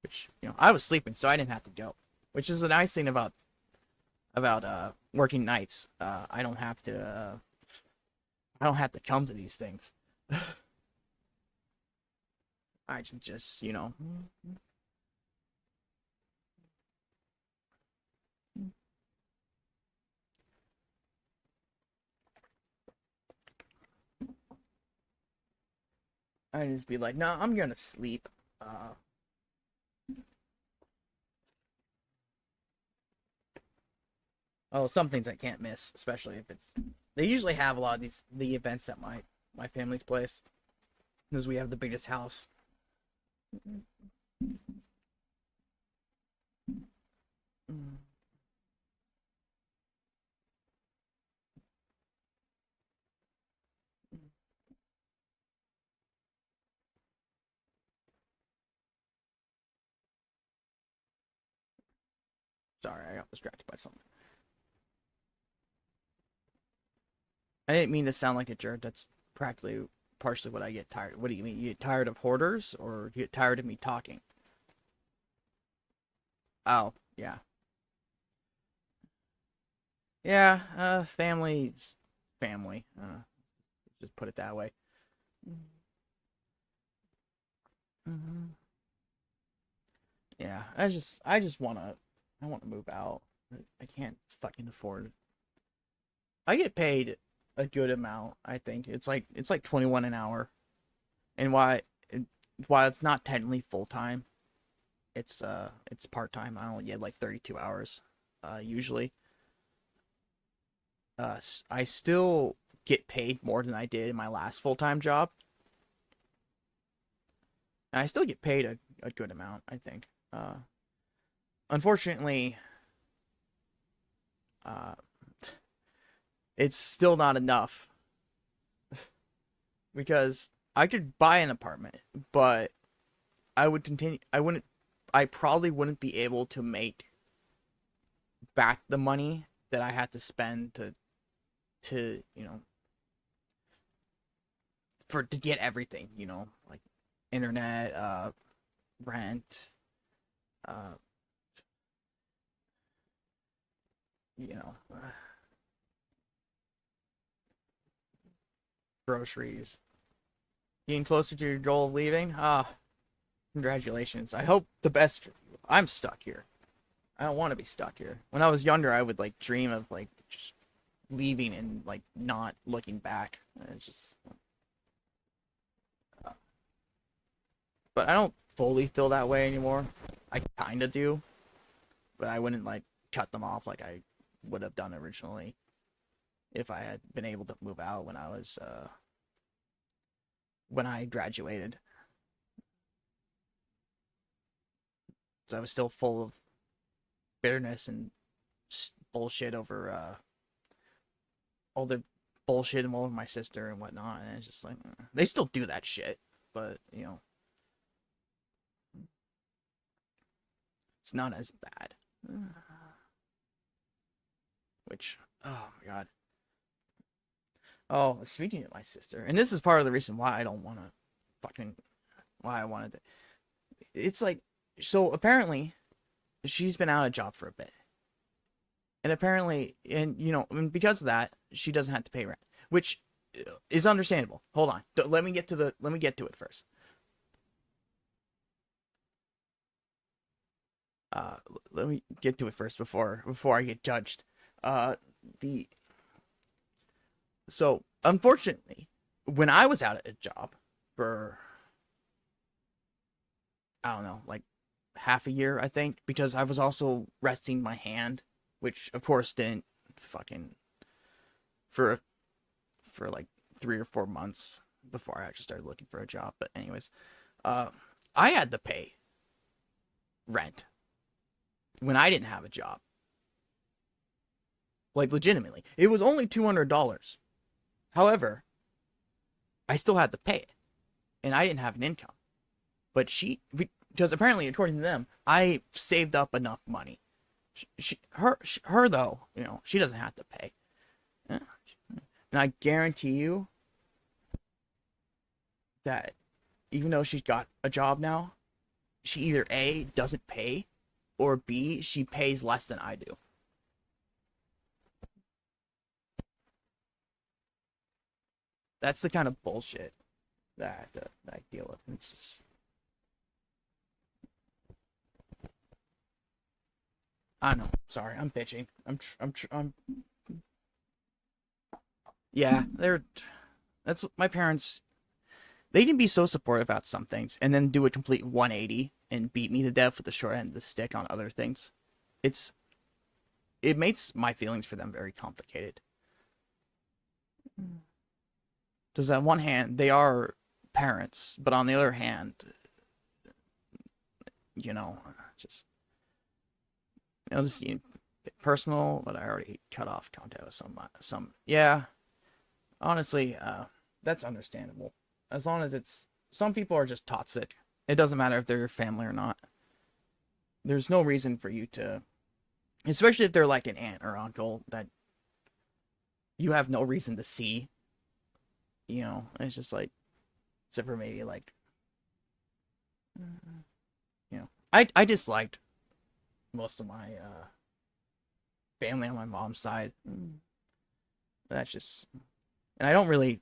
which I was sleeping, so I didn't have to go, which is the nice thing about working nights. I don't have to come to these things. I can just I just be like, no, I'm gonna sleep. Oh, some things I can't miss, especially if it's. They usually have a lot of the events at my family's place, because we have the biggest house. Sorry, I got distracted by something. I didn't mean to sound like a jerk. That's practically partially what I get tired. What do you mean? You get tired of hoarders, or you get tired of me talking? Oh, yeah. Yeah, family's family. Just put it that way. Hmm. Yeah, I wanna move out. I can't fucking afford. I get paid a good amount. I think it's like 21 an hour, and while it's not technically full time, it's part time. I only get like 32 hours, usually. I still get paid more than I did in my last full time job. And I still get paid a good amount. I think. Unfortunately, uh, it's still not enough because I could buy an apartment, but I would continue. I wouldn't. I probably wouldn't be able to make back the money that I had to spend to to get everything. Like internet, rent, uh, you know, groceries. Getting closer to your goal of leaving. Congratulations. I hope the best for you. I'm stuck here. I don't want to be stuck here. When I was younger, I would like dream of like just leaving and like not looking back. It's just, uh, but I don't fully feel that way anymore. I kind of do, but I wouldn't like cut them off like I would have done originally if I had been able to move out when I graduated. So I was still full of bitterness and bullshit over all the bullshit involved with my sister and whatnot. And it's just like they still do that shit, but it's not as bad. Which, oh my god. Oh, speaking of my sister, and this is part of the reason why I don't want to fucking why I wanted to. It's like so apparently she's been out of job for a bit, and apparently, and because of that, she doesn't have to pay rent, which is understandable. Hold on, let me get to it first. Uh, Let me get to it first before I get judged. The So unfortunately, when I was out at a job for I don't know, like half a year, I think, because I was also resting my hand, which of course didn't fucking for for like 3 or 4 months before I actually started looking for a job. But anyways, uh, I had to pay rent when I didn't have a job. Like legitimately, it was only $200. However, I still had to pay it, and I didn't have an income. But because apparently, according to them, I saved up enough money. Her though, she doesn't have to pay. And I guarantee you that even though she's got a job now, she either A, doesn't pay, or B, she pays less than I do. That's the kind of bullshit that I deal with. It's just, I don't know. Sorry, I'm bitching. I'm. Yeah, that's my parents. They can be so supportive about some things and then do a complete 180 and beat me to death with the short end of the stick on other things. It's it makes my feelings for them very complicated. Because on one hand, they are parents, but on the other hand, you know, just just personal. But I already cut off contact with some. Yeah, honestly, that's understandable. As long as it's some people are just toxic. It doesn't matter if they're your family or not. There's no reason for you to, especially if they're like an aunt or uncle that you have no reason to see. It's just like, except for maybe like, I disliked most of my family on my mom's side. That's just, and I don't really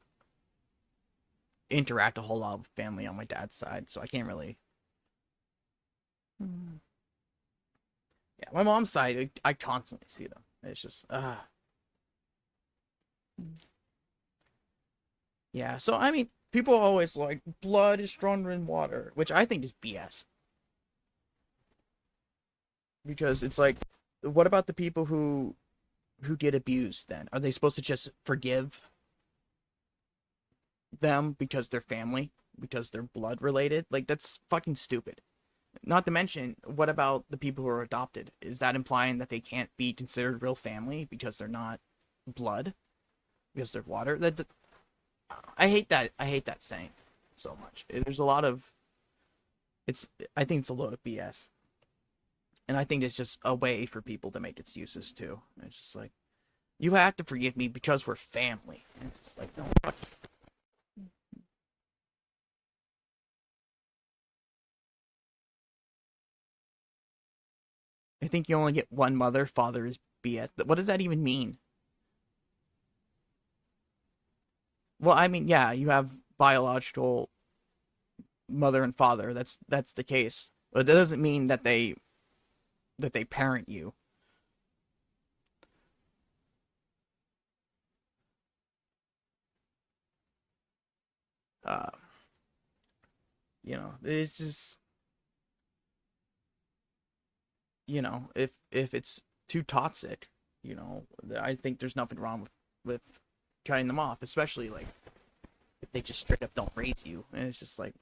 interact a whole lot with family on my dad's side, so I can't really. Yeah, my mom's side, I constantly see them. It's just, yeah. So I mean, people are always like blood is stronger than water, which I think is BS. Because it's like, what about the people who get abused? Then are they supposed to just forgive them because they're family, because they're blood related? Like that's fucking stupid. Not to mention, what about the people who are adopted? Is that implying that they can't be considered real family because they're not blood, because they're water? I hate that. I hate that saying so much. There's a lot of it's. I think it's a load of BS, and I think it's just a way for people to make excuses too. It's just like you have to forgive me because we're family. And it's like no. Fuck. I think you only get one mother. Father is BS. What does that even mean? Well, I mean, yeah, you have biological mother and father. That's the case. But that doesn't mean that they parent you. Uh, it's just if it's too toxic, I think there's nothing wrong with cutting them off, especially like if they just straight up don't raise you, and it's just like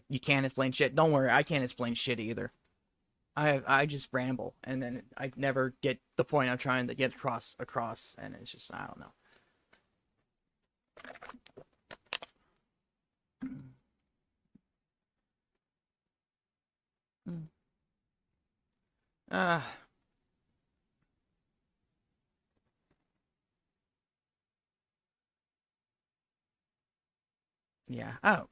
you can't explain shit. Don't worry, I can't explain shit either. I just ramble, and then I never get the point I'm trying to get across, and it's just I don't know. Uh, yeah, I don't.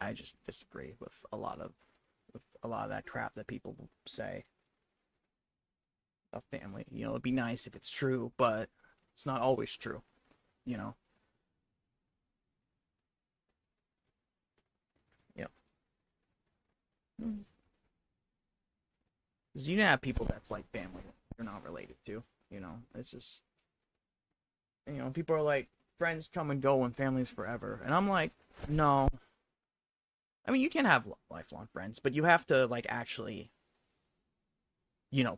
I just disagree with a lot of that crap that people say of family. It'd be nice if it's true, but it's not always true. You know. Yeah. Because you have people that's like family that you're not related to. It's just people are like friends come and go and families forever, and I'm like, no. I mean, you can have lifelong friends, but you have to like actually,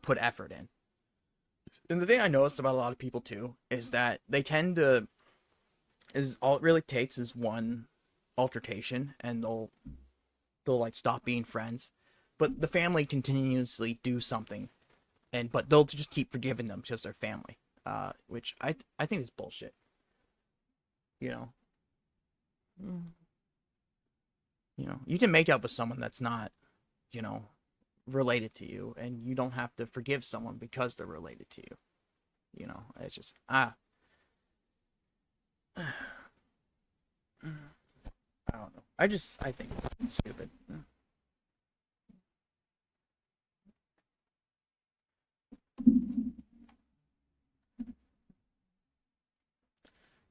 put effort in. And the thing I noticed about a lot of people too is that they tend to is all it really takes is one altercation, and they'll like stop being friends, but the family continuously do something, but they'll just keep forgiving them because they're family, which I think is bullshit. You know, you can make up with someone that's not, you know, related to you, and you don't have to forgive someone because they're related to you. It's just I don't know. I think it's stupid.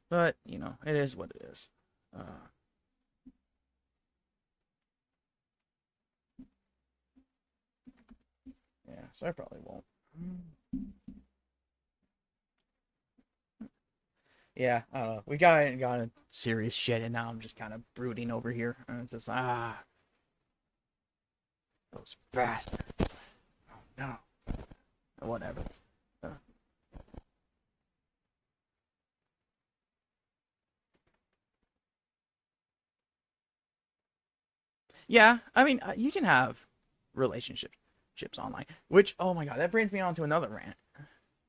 But it is what it is. Uh, yeah, so I probably won't. Yeah, I don't know. We got a serious shit, and now I'm just kind of brooding over here, and it's just those bastards. Oh no, whatever. Uh, yeah, I mean, you can have relationships ships online, which oh my god, that brings me on to another rant.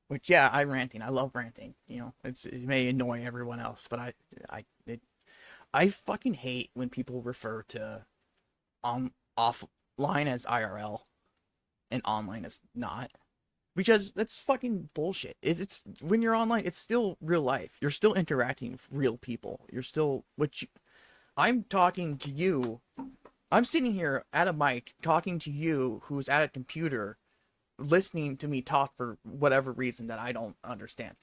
Which yeah, I'm ranting. I love ranting. It may annoy everyone else, but I fucking hate when people refer to offline as IRL and online as not, because that's fucking bullshit. It's when you're online, it's still real life. You're still interacting with real people. You're still I'm talking to you I'm sitting here at a mic talking to you who's at a computer listening to me talk for whatever reason that I don't understand.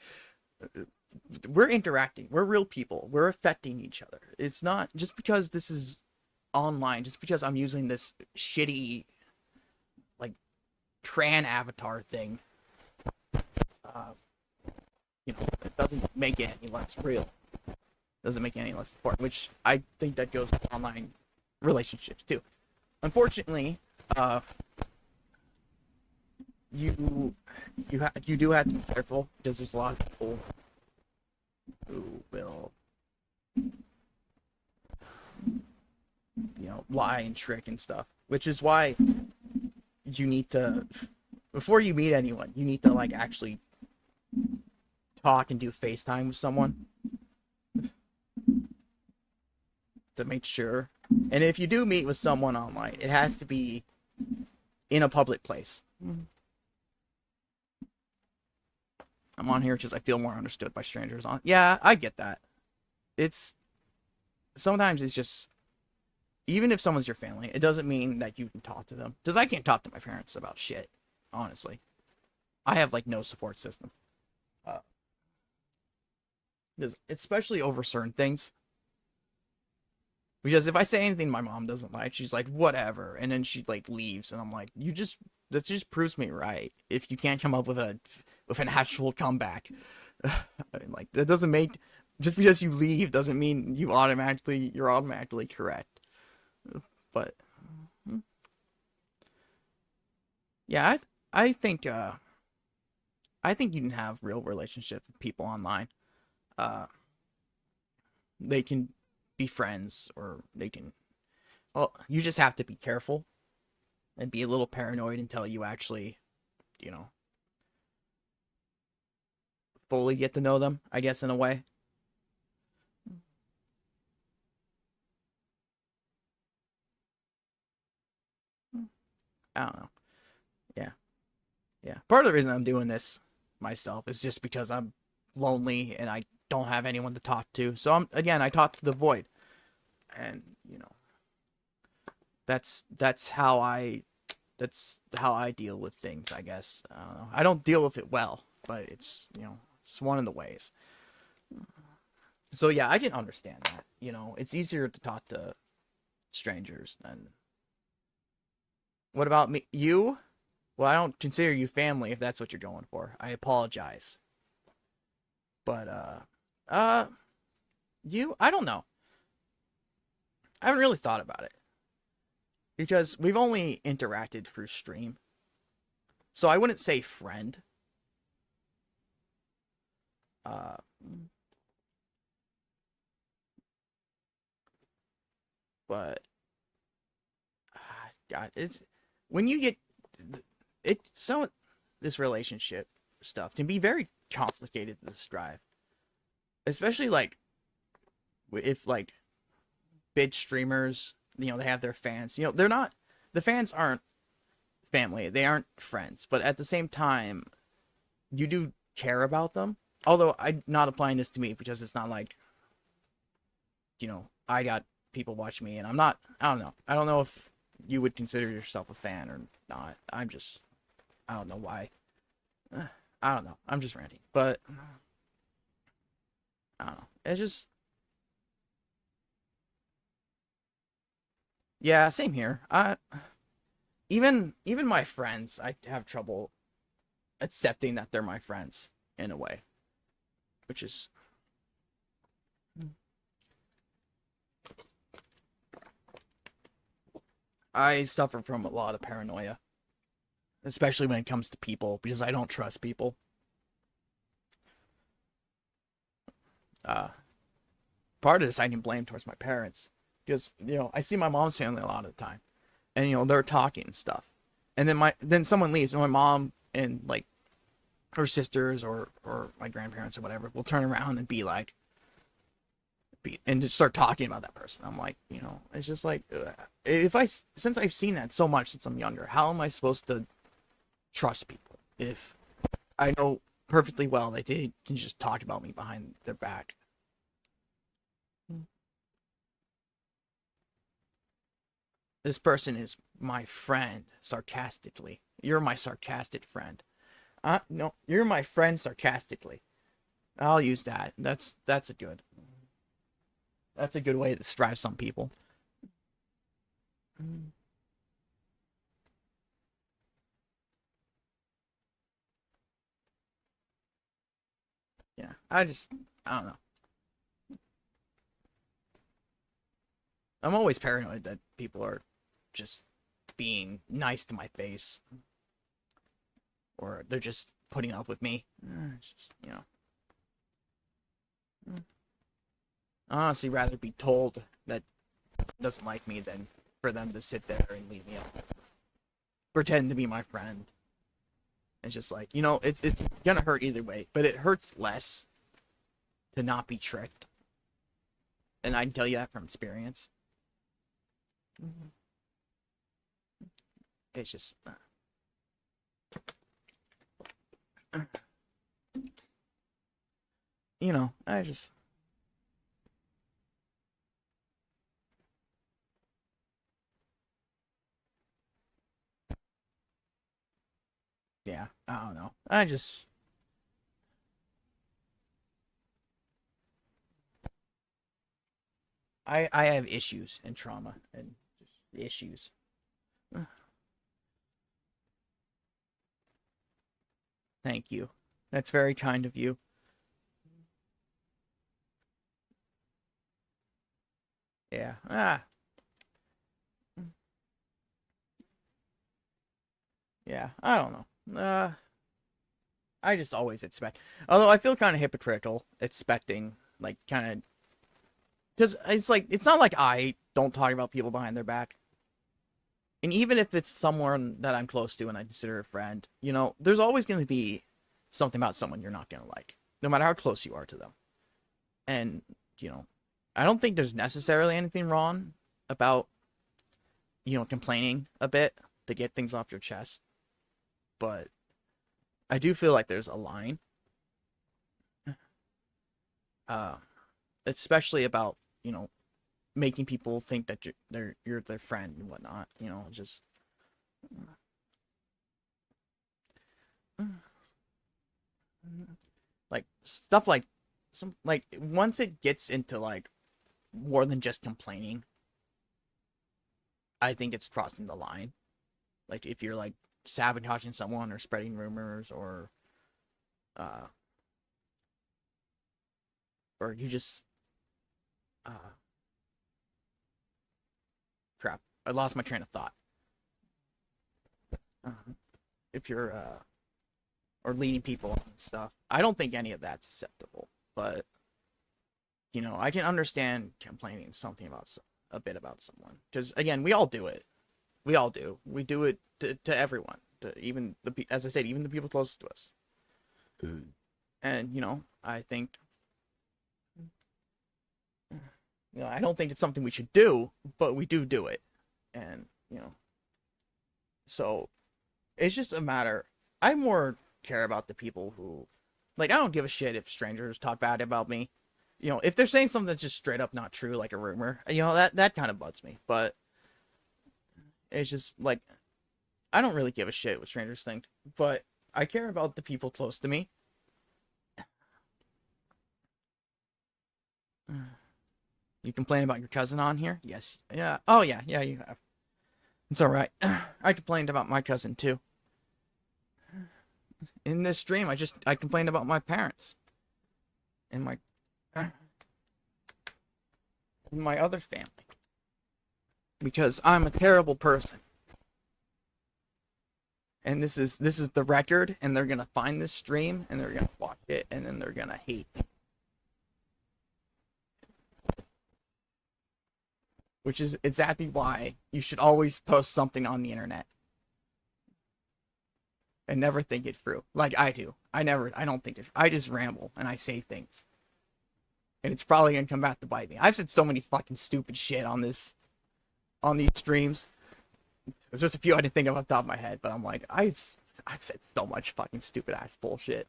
We're interacting. We're real people. We're affecting each other. It's not just because this is online, just because I'm using this shitty, like, crayon avatar thing, uh, it doesn't make it any less real. Doesn't make it any less important, which I think that goes with online relationships too. Unfortunately, uh, you do have to be careful because there's a lot of people who will, lie and trick and stuff. Which is why you need to, before you meet anyone, you need to like actually talk and do FaceTime with someone to make sure. And if you do meet with someone online, it has to be in a public place. I'm on here because I feel more understood by strangers on. Yeah, I get that. It's sometimes it's just, even if someone's your family, it doesn't mean that you can talk to them. Because I can't talk to my parents about shit, honestly. I have like no support system. Uh, especially over certain things. Because if I say anything my mom doesn't like, she's like, whatever. And then she like leaves and I'm like, that just proves me right. If you can't come up with an actual comeback. Like that doesn't make, just because you leave doesn't mean you're automatically correct. But yeah, I think I think you can have real relationships with people online. Uh they can be friends, or they can, well, you just have to be careful and be a little paranoid until you actually, you know, fully get to know them, I guess, in a way. I don't know. Yeah. Yeah. Part of the reason I'm doing this myself is just because I'm lonely and I don't have anyone to talk to. So I talk to the void. And, that's how I deal with things, I guess. I don't know. I don't deal with it well, but it's one of the ways. So yeah, I can understand that. It's easier to talk to strangers than. What about me? You? Well, I don't consider you family if that's what you're going for. I apologize. But uh you? I don't know. I haven't really thought about it because we've only interacted through stream. So I wouldn't say friend. Uh but God, it's when you get it some this relationship stuff can be very complicated to describe, especially like if like big streamers, they have their fans. They're not, the fans aren't family, they aren't friends, but at the same time, you do care about them. Although I'm not applying this to me because it's not like, I got people watching me and I'm not. I don't know. I don't know if you would consider yourself a fan or not. I don't know why. I don't know. I'm just ranting, but I don't know. It's just, yeah, same here. Even my friends, I have trouble accepting that they're my friends in a way, which is, I suffer from a lot of paranoia, especially when it comes to people, because I don't trust people. Uh, Part of this I can blame towards my parents because I see my mom's family a lot of the time, and they're talking and stuff, and then someone leaves, and my mom and like her sisters or my grandparents or whatever will turn around and be like, and just start talking about that person. I'm like, it's just like, since I've seen that so much since I'm younger, how am I supposed to trust people if I know perfectly well that they can just talk about me behind their back? This person is my friend, sarcastically. You're my sarcastic friend. No, you're my friend sarcastically. I'll use that. That's a good way to describe some people. Yeah, I don't know. I'm always paranoid that people are just being nice to my face, or they're just putting up with me. It's just, I honestly rather be told that doesn't like me than for them to sit there and leave me alone, pretend to be my friend. It's just like, it's gonna hurt either way, but it hurts less to not be tricked, and I can tell you that from experience. It's just, I just, yeah, I don't know. I have issues and trauma and just issues. Thank you. That's very kind of you. Yeah. Yeah. I don't know. I just always expect. Although I feel kind of hypocritical expecting, like, kind of, because it's not like I don't talk about people behind their back. And even if it's someone that I'm close to and I consider a friend, there's always going to be something about someone you're not going to like, no matter how close you are to them. And, you know, I don't think there's necessarily anything wrong about, complaining a bit to get things off your chest. But I do feel like there's a line, uh, especially about, making people think that you're their friend and whatnot. Just like stuff like some like once it gets into like more than just complaining, I think it's crossing the line. Like if you're like sabotaging someone or spreading rumors uh or you just uh crap. I lost my train of thought. If you're or leading people and stuff, I don't think any of that's acceptable. But I can understand complaining something about a bit about someone because again, we all do it. We all do. We do it to everyone, to even as I said, even the people closest to us. And I think I don't think it's something we should do, but we do it, and so it's just a matter. I more care about the people who, like, I don't give a shit if strangers talk bad about me. If they're saying something that's just straight up not true, like a rumor, that kind of bugs me. But it's just like I don't really give a shit what strangers think, but I care about the people close to me. You complain about your cousin on here? Yes. Yeah. Oh yeah. Yeah. You have. It's all right. I complained about my cousin too. In this stream, I complained about my parents and my other family because I'm a terrible person. And this is the record, and they're gonna find this stream and they're gonna watch it and then they're gonna hate me. Which is exactly why you should always post something on the internet and never think it through. Like I do. I don't think it. I just ramble and I say things. And it's probably gonna come back to bite me. I've said so many fucking stupid shit on these streams. There's just a few I didn't think of off the top of my head, but I'm like, I've said so much fucking stupid ass bullshit.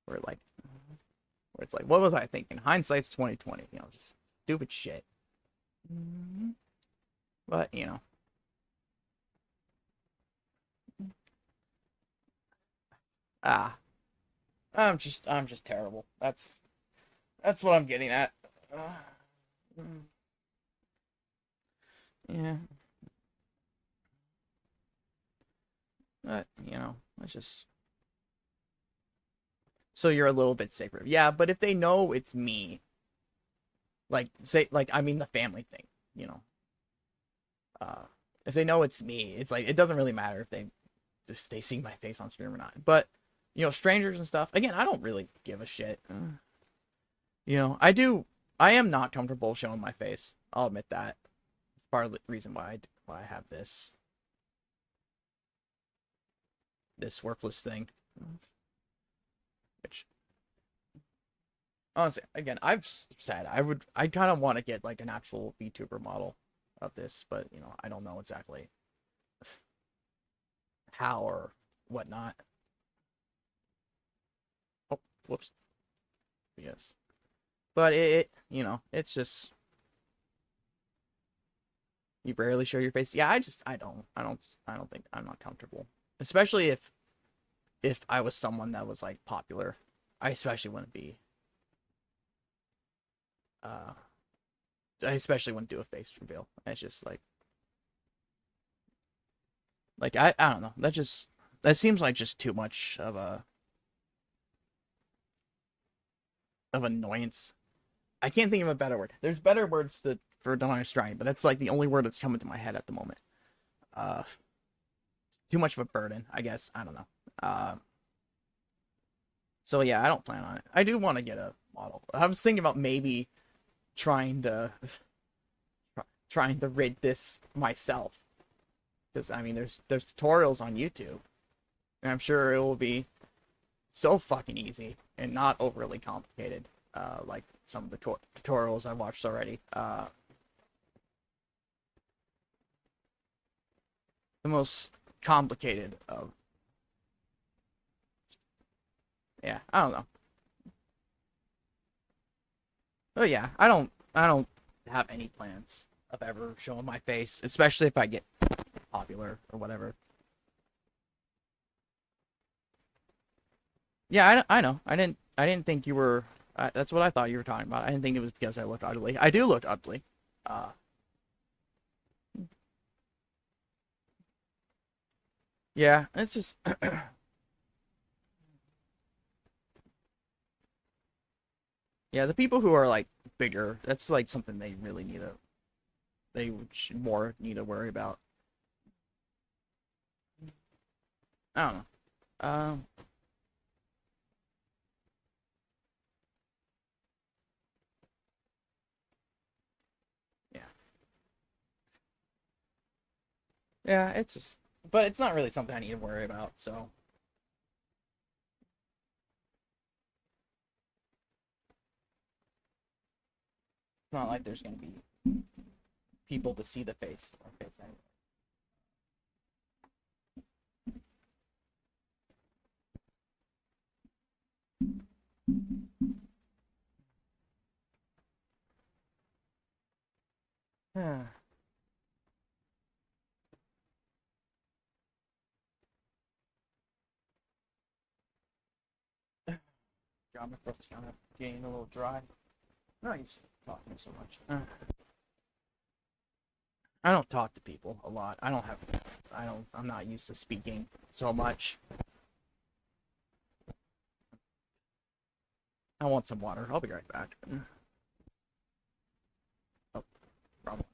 Where like where it's like, what was I thinking? Hindsight's 2020, just stupid shit. But you know, ah, I'm just terrible. That's what I'm getting at. Uh, mm, yeah, but you know, it's just so you're a little bit safer. Yeah, but if they know it's me, like say like I mean the family thing, you know, uh, if they know it's me, it's like it doesn't really matter if they see my face on stream or not. But you know, strangers and stuff. Again, I don't really give a shit. You know, I do. I am not comfortable showing my face. I'll admit that. It's part of the reason why I have this worthless thing. Which honestly, again, I've said I kind of want to get like an actual VTuber model of this, but you know, I don't know exactly how or whatnot. Oh, whoops. Yes, but you know, it's just you rarely show your face. Yeah, I don't think I'm not comfortable, especially if I was someone that was like popular. I especially wouldn't be. Uh, I especially wouldn't do a face reveal. It's just like I don't know. That seems like just too much of annoyance. I can't think of a better word. There's better words for Demon's Strike, but that's like the only word that's coming to my head at the moment. Uh, Too much of a burden, I guess. I don't know. So yeah, I don't plan on it. I do want to get a model. I was thinking about maybe trying to trying to rig this myself because I mean there's tutorials on YouTube, and I'm sure it will be so fucking easy and not overly complicated. Like some of the tutorials I watched already. The most complicated of yeah, I don't know. But yeah, I don't have any plans of ever showing my face, especially if I get popular or whatever. Yeah, I know. I didn't think you were. That's what I thought you were talking about. I didn't think it was because I look ugly. I do look ugly. Uh, yeah, it's just yeah. The people who are like bigger, that's like something they really need to. They should more need to worry about. I don't know. Um, yeah, yeah. It's just, but it's not really something I need to worry about. So it's not like there's gonna be people to see the face. Okay, so anyway. God, my throat's kind of getting a little dry. I'm not used to talking so much. I don't talk to people a lot. I don't have. I don't. I'm not used to speaking so much. I want some water. I'll be right back. Oh, problem.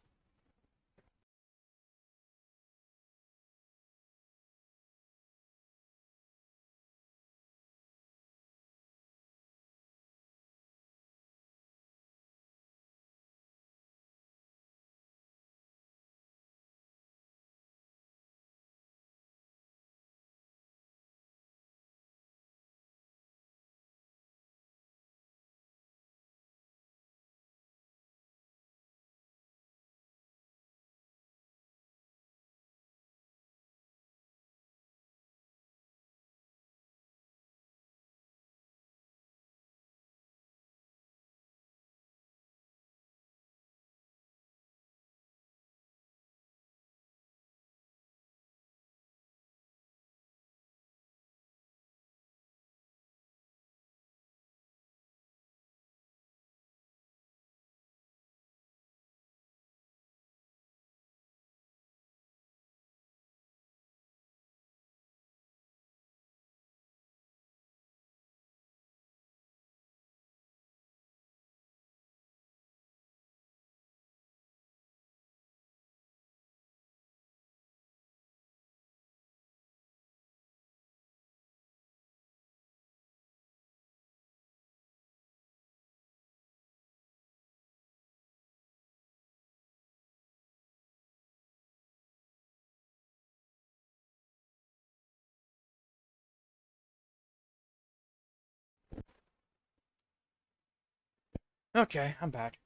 Okay, I'm back.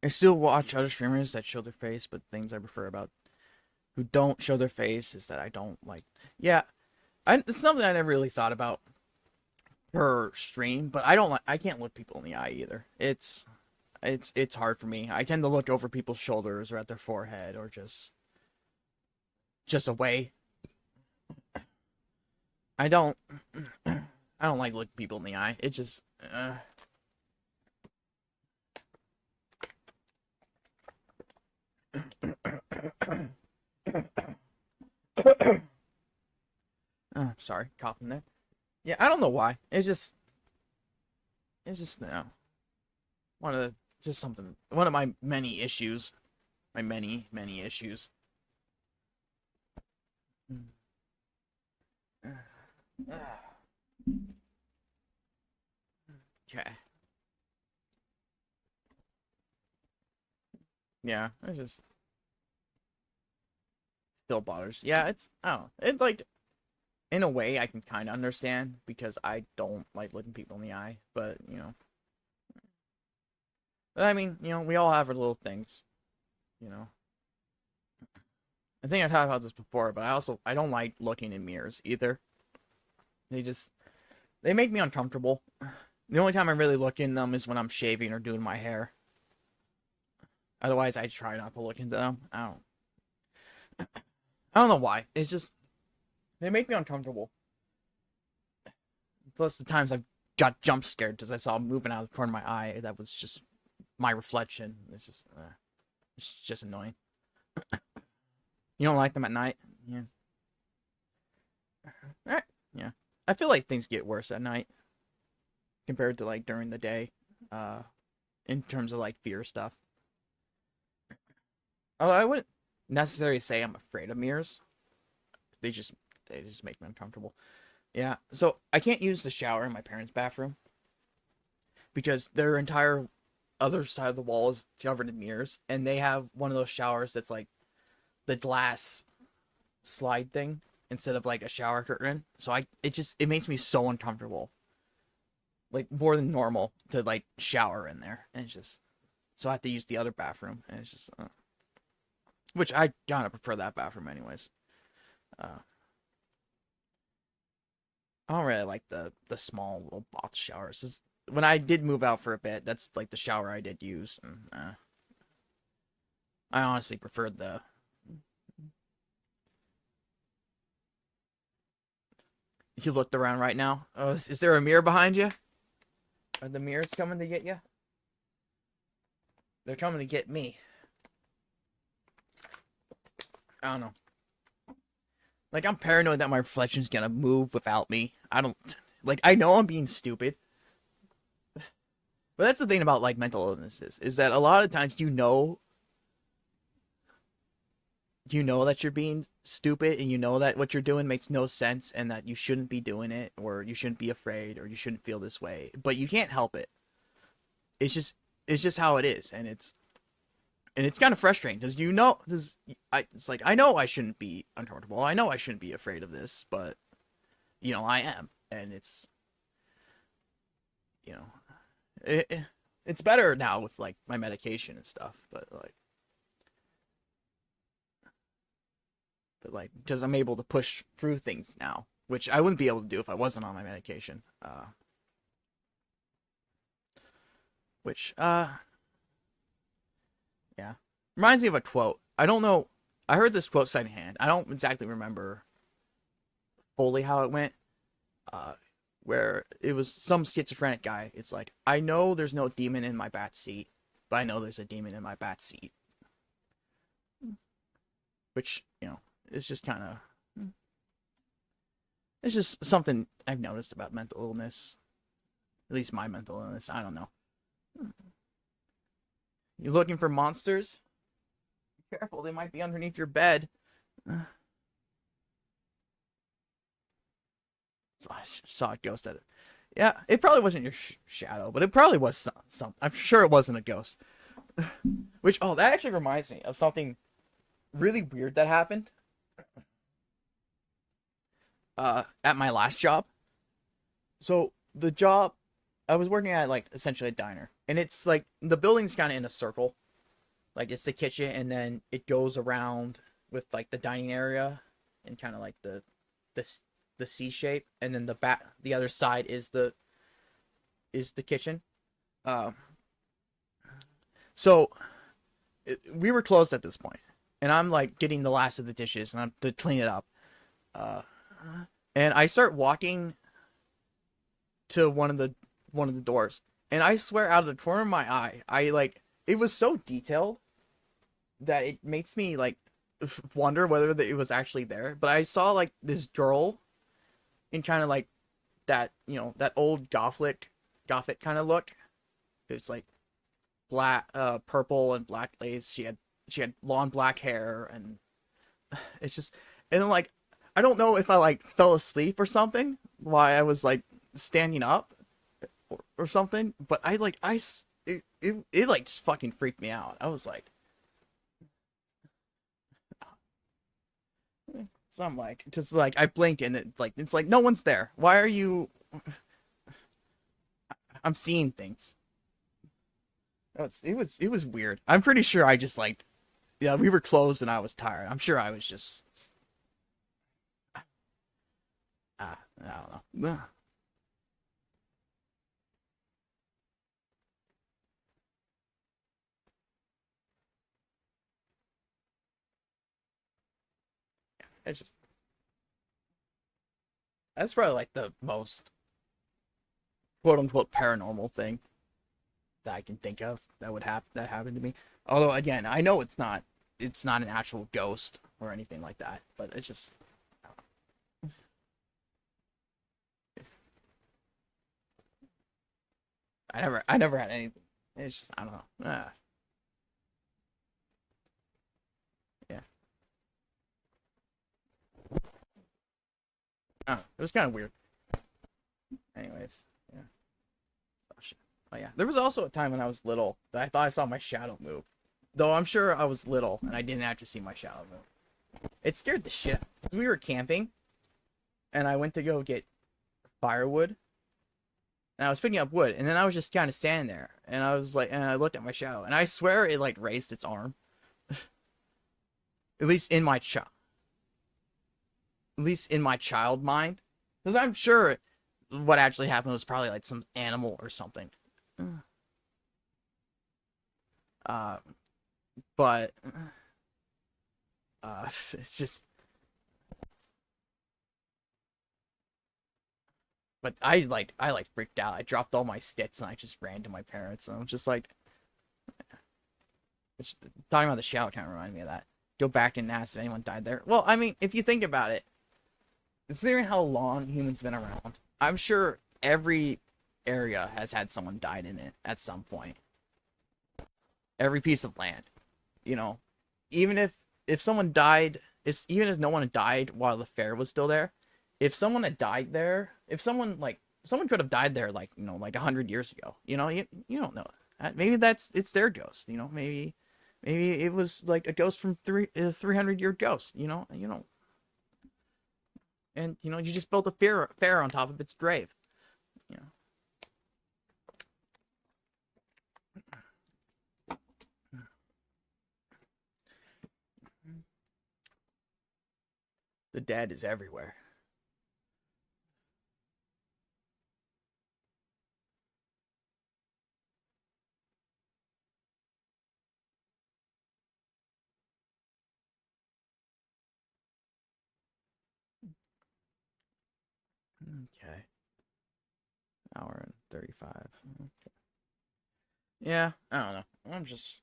I still watch other streamers that show their face, but things I prefer about who don't show their face is that I don't like. Yeah, it's something I never really thought about per stream, but I don't like. I can't look people in the eye either. It's hard for me. I tend to look over people's shoulders or at their forehead or just away. I don't I don't like looking people in the eye. It just sorry, coughing there. Yeah, I don't know why. It's just one of the just something one of my many issues. My many issues. Okay. Yeah, it just still bothers. Yeah, it's I don't know. It's like in a way I can kind of understand because I don't like looking people in the eye, but I mean, we all have our little things, you know. I think I talked about this before, but I don't like looking in mirrors either. They just they make me uncomfortable. The only time I really look in them is when I'm shaving or doing my hair. Otherwise, I try not to look into them. I don't know why. It's just they make me uncomfortable. Plus, the times I've got jump scared because I saw moving out of the corner of my eye. That was just my reflection. It's just annoying. You don't like them at night? Yeah. Yeah. I feel like things get worse at night compared to like during the day. Uh, in terms of like fear stuff. Although I wouldn't necessarily say I'm afraid of mirrors. They just they just make me uncomfortable. Yeah. So I can't use the shower in my parents' bathroom because their entire other side of the wall is covered in mirrors, and they have one of those showers that's like the glass slide thing instead of like a shower curtain. So it makes me so uncomfortable, like more than normal to like shower in there, and it's just so I have to use the other bathroom, and it's just which I kind of prefer that bathroom anyways. Uh, I don't really like the small little box showers. When I did move out for a bit, that's like the shower I did use. And, I honestly preferred the. You looked around right now. Oh, is there a mirror behind you? Are the mirrors coming to get you? They're coming to get me. I don't know. Like I'm paranoid that my reflection's gonna move without me. I don't like. I know I'm being stupid, but that's the thing about like mental illnesses is that a lot of times you know that you're being stupid and you know that what you're doing makes no sense and that you shouldn't be doing it or you shouldn't be afraid or you shouldn't feel this way, but you can't help it. It's just it's just how it is, and it's kind of frustrating because it's like I know I shouldn't be uncomfortable. I know I shouldn't be afraid of this, but I am, and you know it's better now with like my medication and stuff, but like because I'm able to push through things now, which I wouldn't be able to do if I wasn't on my medication. Which yeah, reminds me of a quote. I don't know. I heard this quote secondhand. I don't exactly remember fully how it went. Uh, where it was some schizophrenic guy. It's like I know there's no demon in my bat seat, but I know there's a demon in my bat seat, which it's just kind of it's just something I've noticed about mental illness. At least my mental illness. I don't know. You looking for monsters? Be careful, they might be underneath your bed. So I saw a ghost at it. Yeah, it probably wasn't your shadow, but it probably was some. I'm sure it wasn't a ghost. Which that actually reminds me of something really weird that happened. At my last job. So the job I was working at like essentially a diner, and it's like the building's kind of in a circle. Like it's the kitchen, and then it goes around with like the dining area, and kind of like the the C shape, and then the other side is the kitchen. Uh, so we were closed at this point, and I'm like getting the last of the dishes, and I'm to clean it up. Uh, and I start walking to one of the doors, and I swear out of the corner of my eye, I like it was so detailed that it makes me like wonder whether it was actually there. But I saw like this girl in kind of like that, that old gothic kind of look. It's like black, purple and black lace. She had long black hair, and it's just, and I'm like, I don't know if I like fell asleep or something while I was like standing up or something, but I like it like just fucking freaked me out. I was like, so I'm like, just like I blink and it's like no one's there. Why are you? I'm seeing things. It was weird. I'm pretty sure I just like, yeah, we were closed and I was tired. I'm sure I was just, I don't know. It's just, that's probably like the most quote unquote paranormal thing that I can think of that would happen that happened to me. Although again, I know it's not an actual ghost or anything like that, but it's just I never had anything. It's just I don't know. Yeah. I don't know. It was kind of weird. Anyways, yeah. Oh, shit. Oh yeah. There was also a time when I was little that I thought I saw my shadow move. Though I'm sure I was little and I didn't actually see my shadow move. It scared the shit. We were camping and I went to go get firewood, and I was picking up wood, and then I was just kind of standing there, and I was like, and I looked at my shadow, and I swear it like raised its arm. At least in my at least in my child mind, because I'm sure what actually happened was probably like some animal or something. Uh, but it's just. But I like freaked out. I dropped all my sticks and I just ran to my parents, and I was just like, which, talking about the shower kind of reminded me of that. Go back and ask if anyone died there. Well, I mean, if you think about it, considering how long humans been around, I'm sure every area has had someone died in it at some point. Every piece of land, you know, even if someone died, if even if no one had died while the fair was still there, if someone had died there, if someone like someone could have died there like like 100 years ago, you don't know. Maybe it's their ghost, maybe it was like a ghost from 300-year ghost, and you just built a fair on top of its grave, you know. The dead is everywhere. Okay, hour and 35. Okay. Yeah, I don't know. I'm just.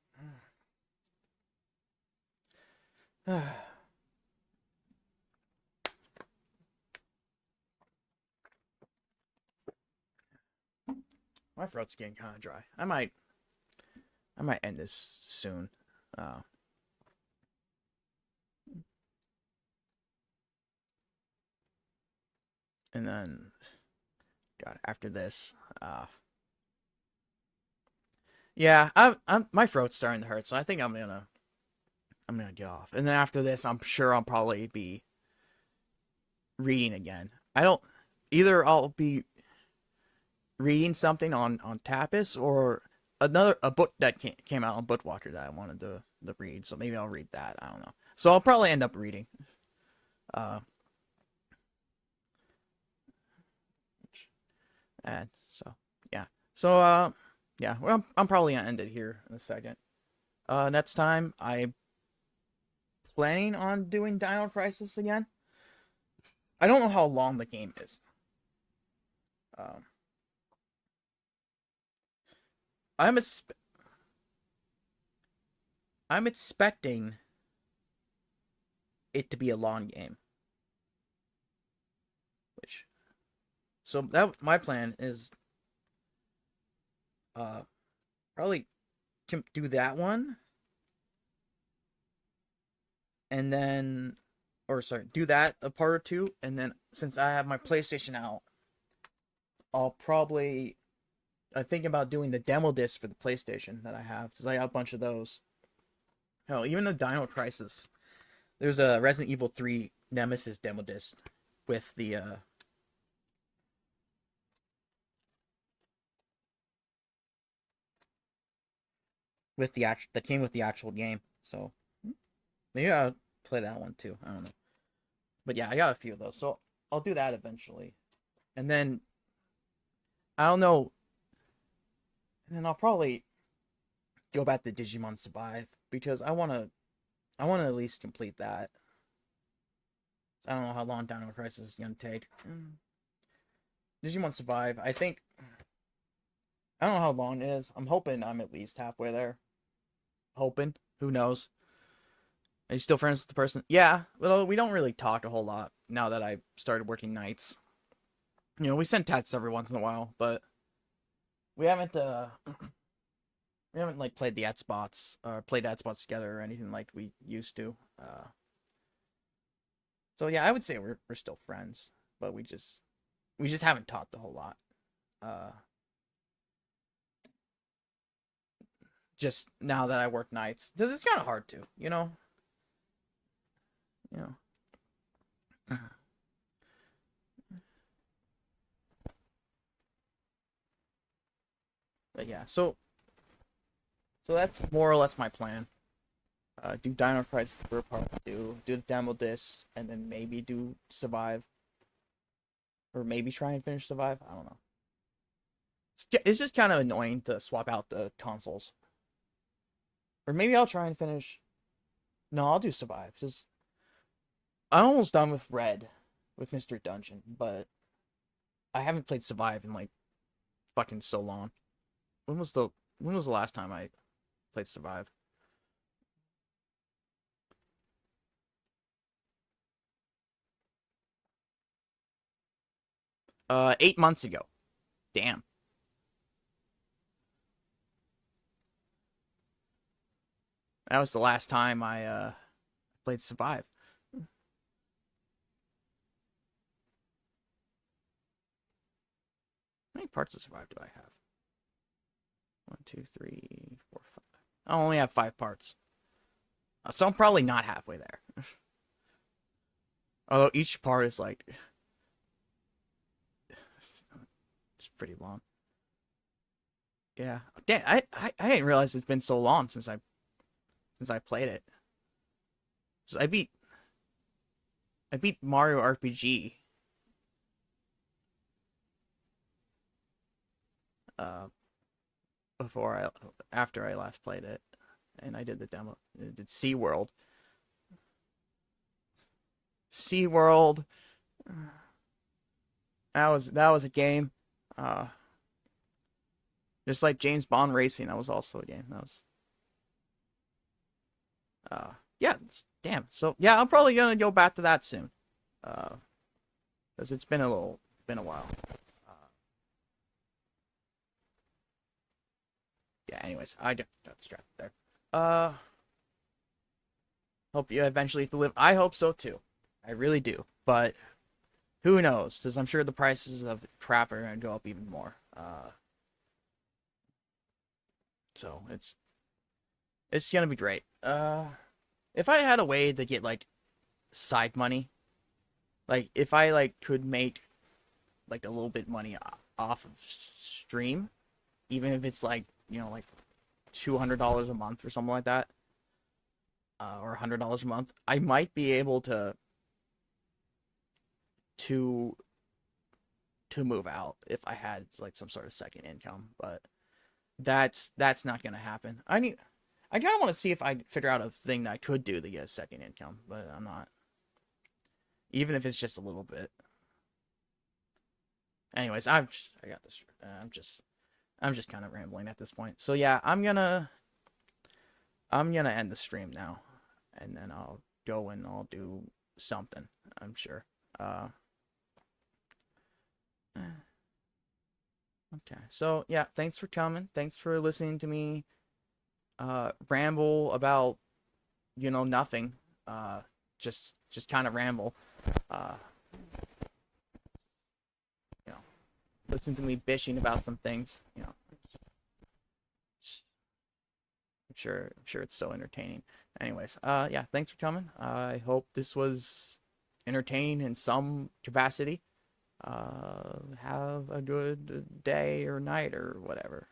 My throat's getting kind of dry. I might end this soon. Uh, and then, God, after this, yeah, my throat's starting to hurt, so I think I'm gonna get off. And then after this, I'm sure I'll probably be reading again. I don't either. I'll be reading something on Tapas or a book that came out on Bookwalker that I wanted to read. So maybe I'll read that. I don't know. So I'll probably end up reading. Uh, and so yeah. So yeah. Well, I'm probably gonna end it here in a second. Next time I'm planning on doing Dino Crisis again. I don't know how long the game is. Um, I'm I'm expecting it to be a long game. Which so that my plan is uh probably do that one and then or sorry, do that a part or two, and then since I have my PlayStation out, I'll probably I'm thinking about doing the demo disc for the PlayStation that I have because I got a bunch of those. Hell, even the Dino Crisis. There's a Resident Evil 3 Nemesis demo disc with the that came with the actual game. So maybe I'll play that one too. I don't know. But yeah, I got a few of those. So I'll do that eventually. And then I don't know. And then I'll probably go back to Digimon Survive because I wanna at least complete that. I don't know how long Dino Crisis is gonna take. Digimon Survive, I think I don't know how long it is. I'm hoping I'm at least halfway there. Hoping. Who knows? Are you still friends with the person? Yeah, well, we don't really talk a whole lot now that I started working nights. You know, we send texts every once in a while, but we haven't we haven't like played the at spots or played at spots together or anything like we used to. So yeah, I would say we're still friends, but we just haven't talked a whole lot. Uh, just now that I work nights, because it's kind of hard to, you know. But yeah, so that's more or less my plan. Do Dino Crisis for part two, do the demo disc, and then maybe do Survive, or maybe try and finish Survive. I don't know. It's just kind of annoying to swap out the consoles, or maybe I'll try and finish. No, I'll do Survive. Just I'm almost done with Red, with Mr. Dungeon, but I haven't played Survive in like fucking so long. When was the when was the last time I played Survive? 8 months ago. Damn. That was the last time I played Survive. How many parts of Survive do I have? One, two, three, four, five. I only have 5 parts. So I'm probably not halfway there. Although each part is like it's pretty long. Yeah. Damn, I didn't realize it's been so long since I played it. So I beat Mario RPG uh before I after I last played it, and I did the demo. I did SeaWorld. SeaWorld. That was a game. Uh just like James Bond Racing, that was also a game. That was yeah, damn. So yeah, I'm probably gonna go back to that soon. Uh because it's been a while. Uh, yeah, anyways, I got distracted there. Uh Hope you eventually live. I hope so too. I really do. But who knows? Because I'm sure the prices of crap are gonna go up even more. So it's gonna be great. If I had a way to get like side money, like if I like could make like a little bit money off of stream, even if it's like, you know, like $200 a month or something like that, or $100 a month, I might be able to to move out if I had like some sort of second income, but that's not gonna happen. I kind of want to see if I figure out a thing that I could do to get a second income, but I'm not. Even if it's just a little bit. Anyways, I got this. I'm just kind of rambling at this point. So yeah, I'm gonna end the stream now, and then I'll go and I'll do something. I'm sure. Okay. So yeah, thanks for coming. Thanks for listening to me ramble about, you know, nothing. Just kind of ramble. Uh, you know, listen to me bitching about some things. You know, I'm sure it's so entertaining. Anyways, yeah, thanks for coming. I hope this was entertaining in some capacity. Have a good day or night or whatever.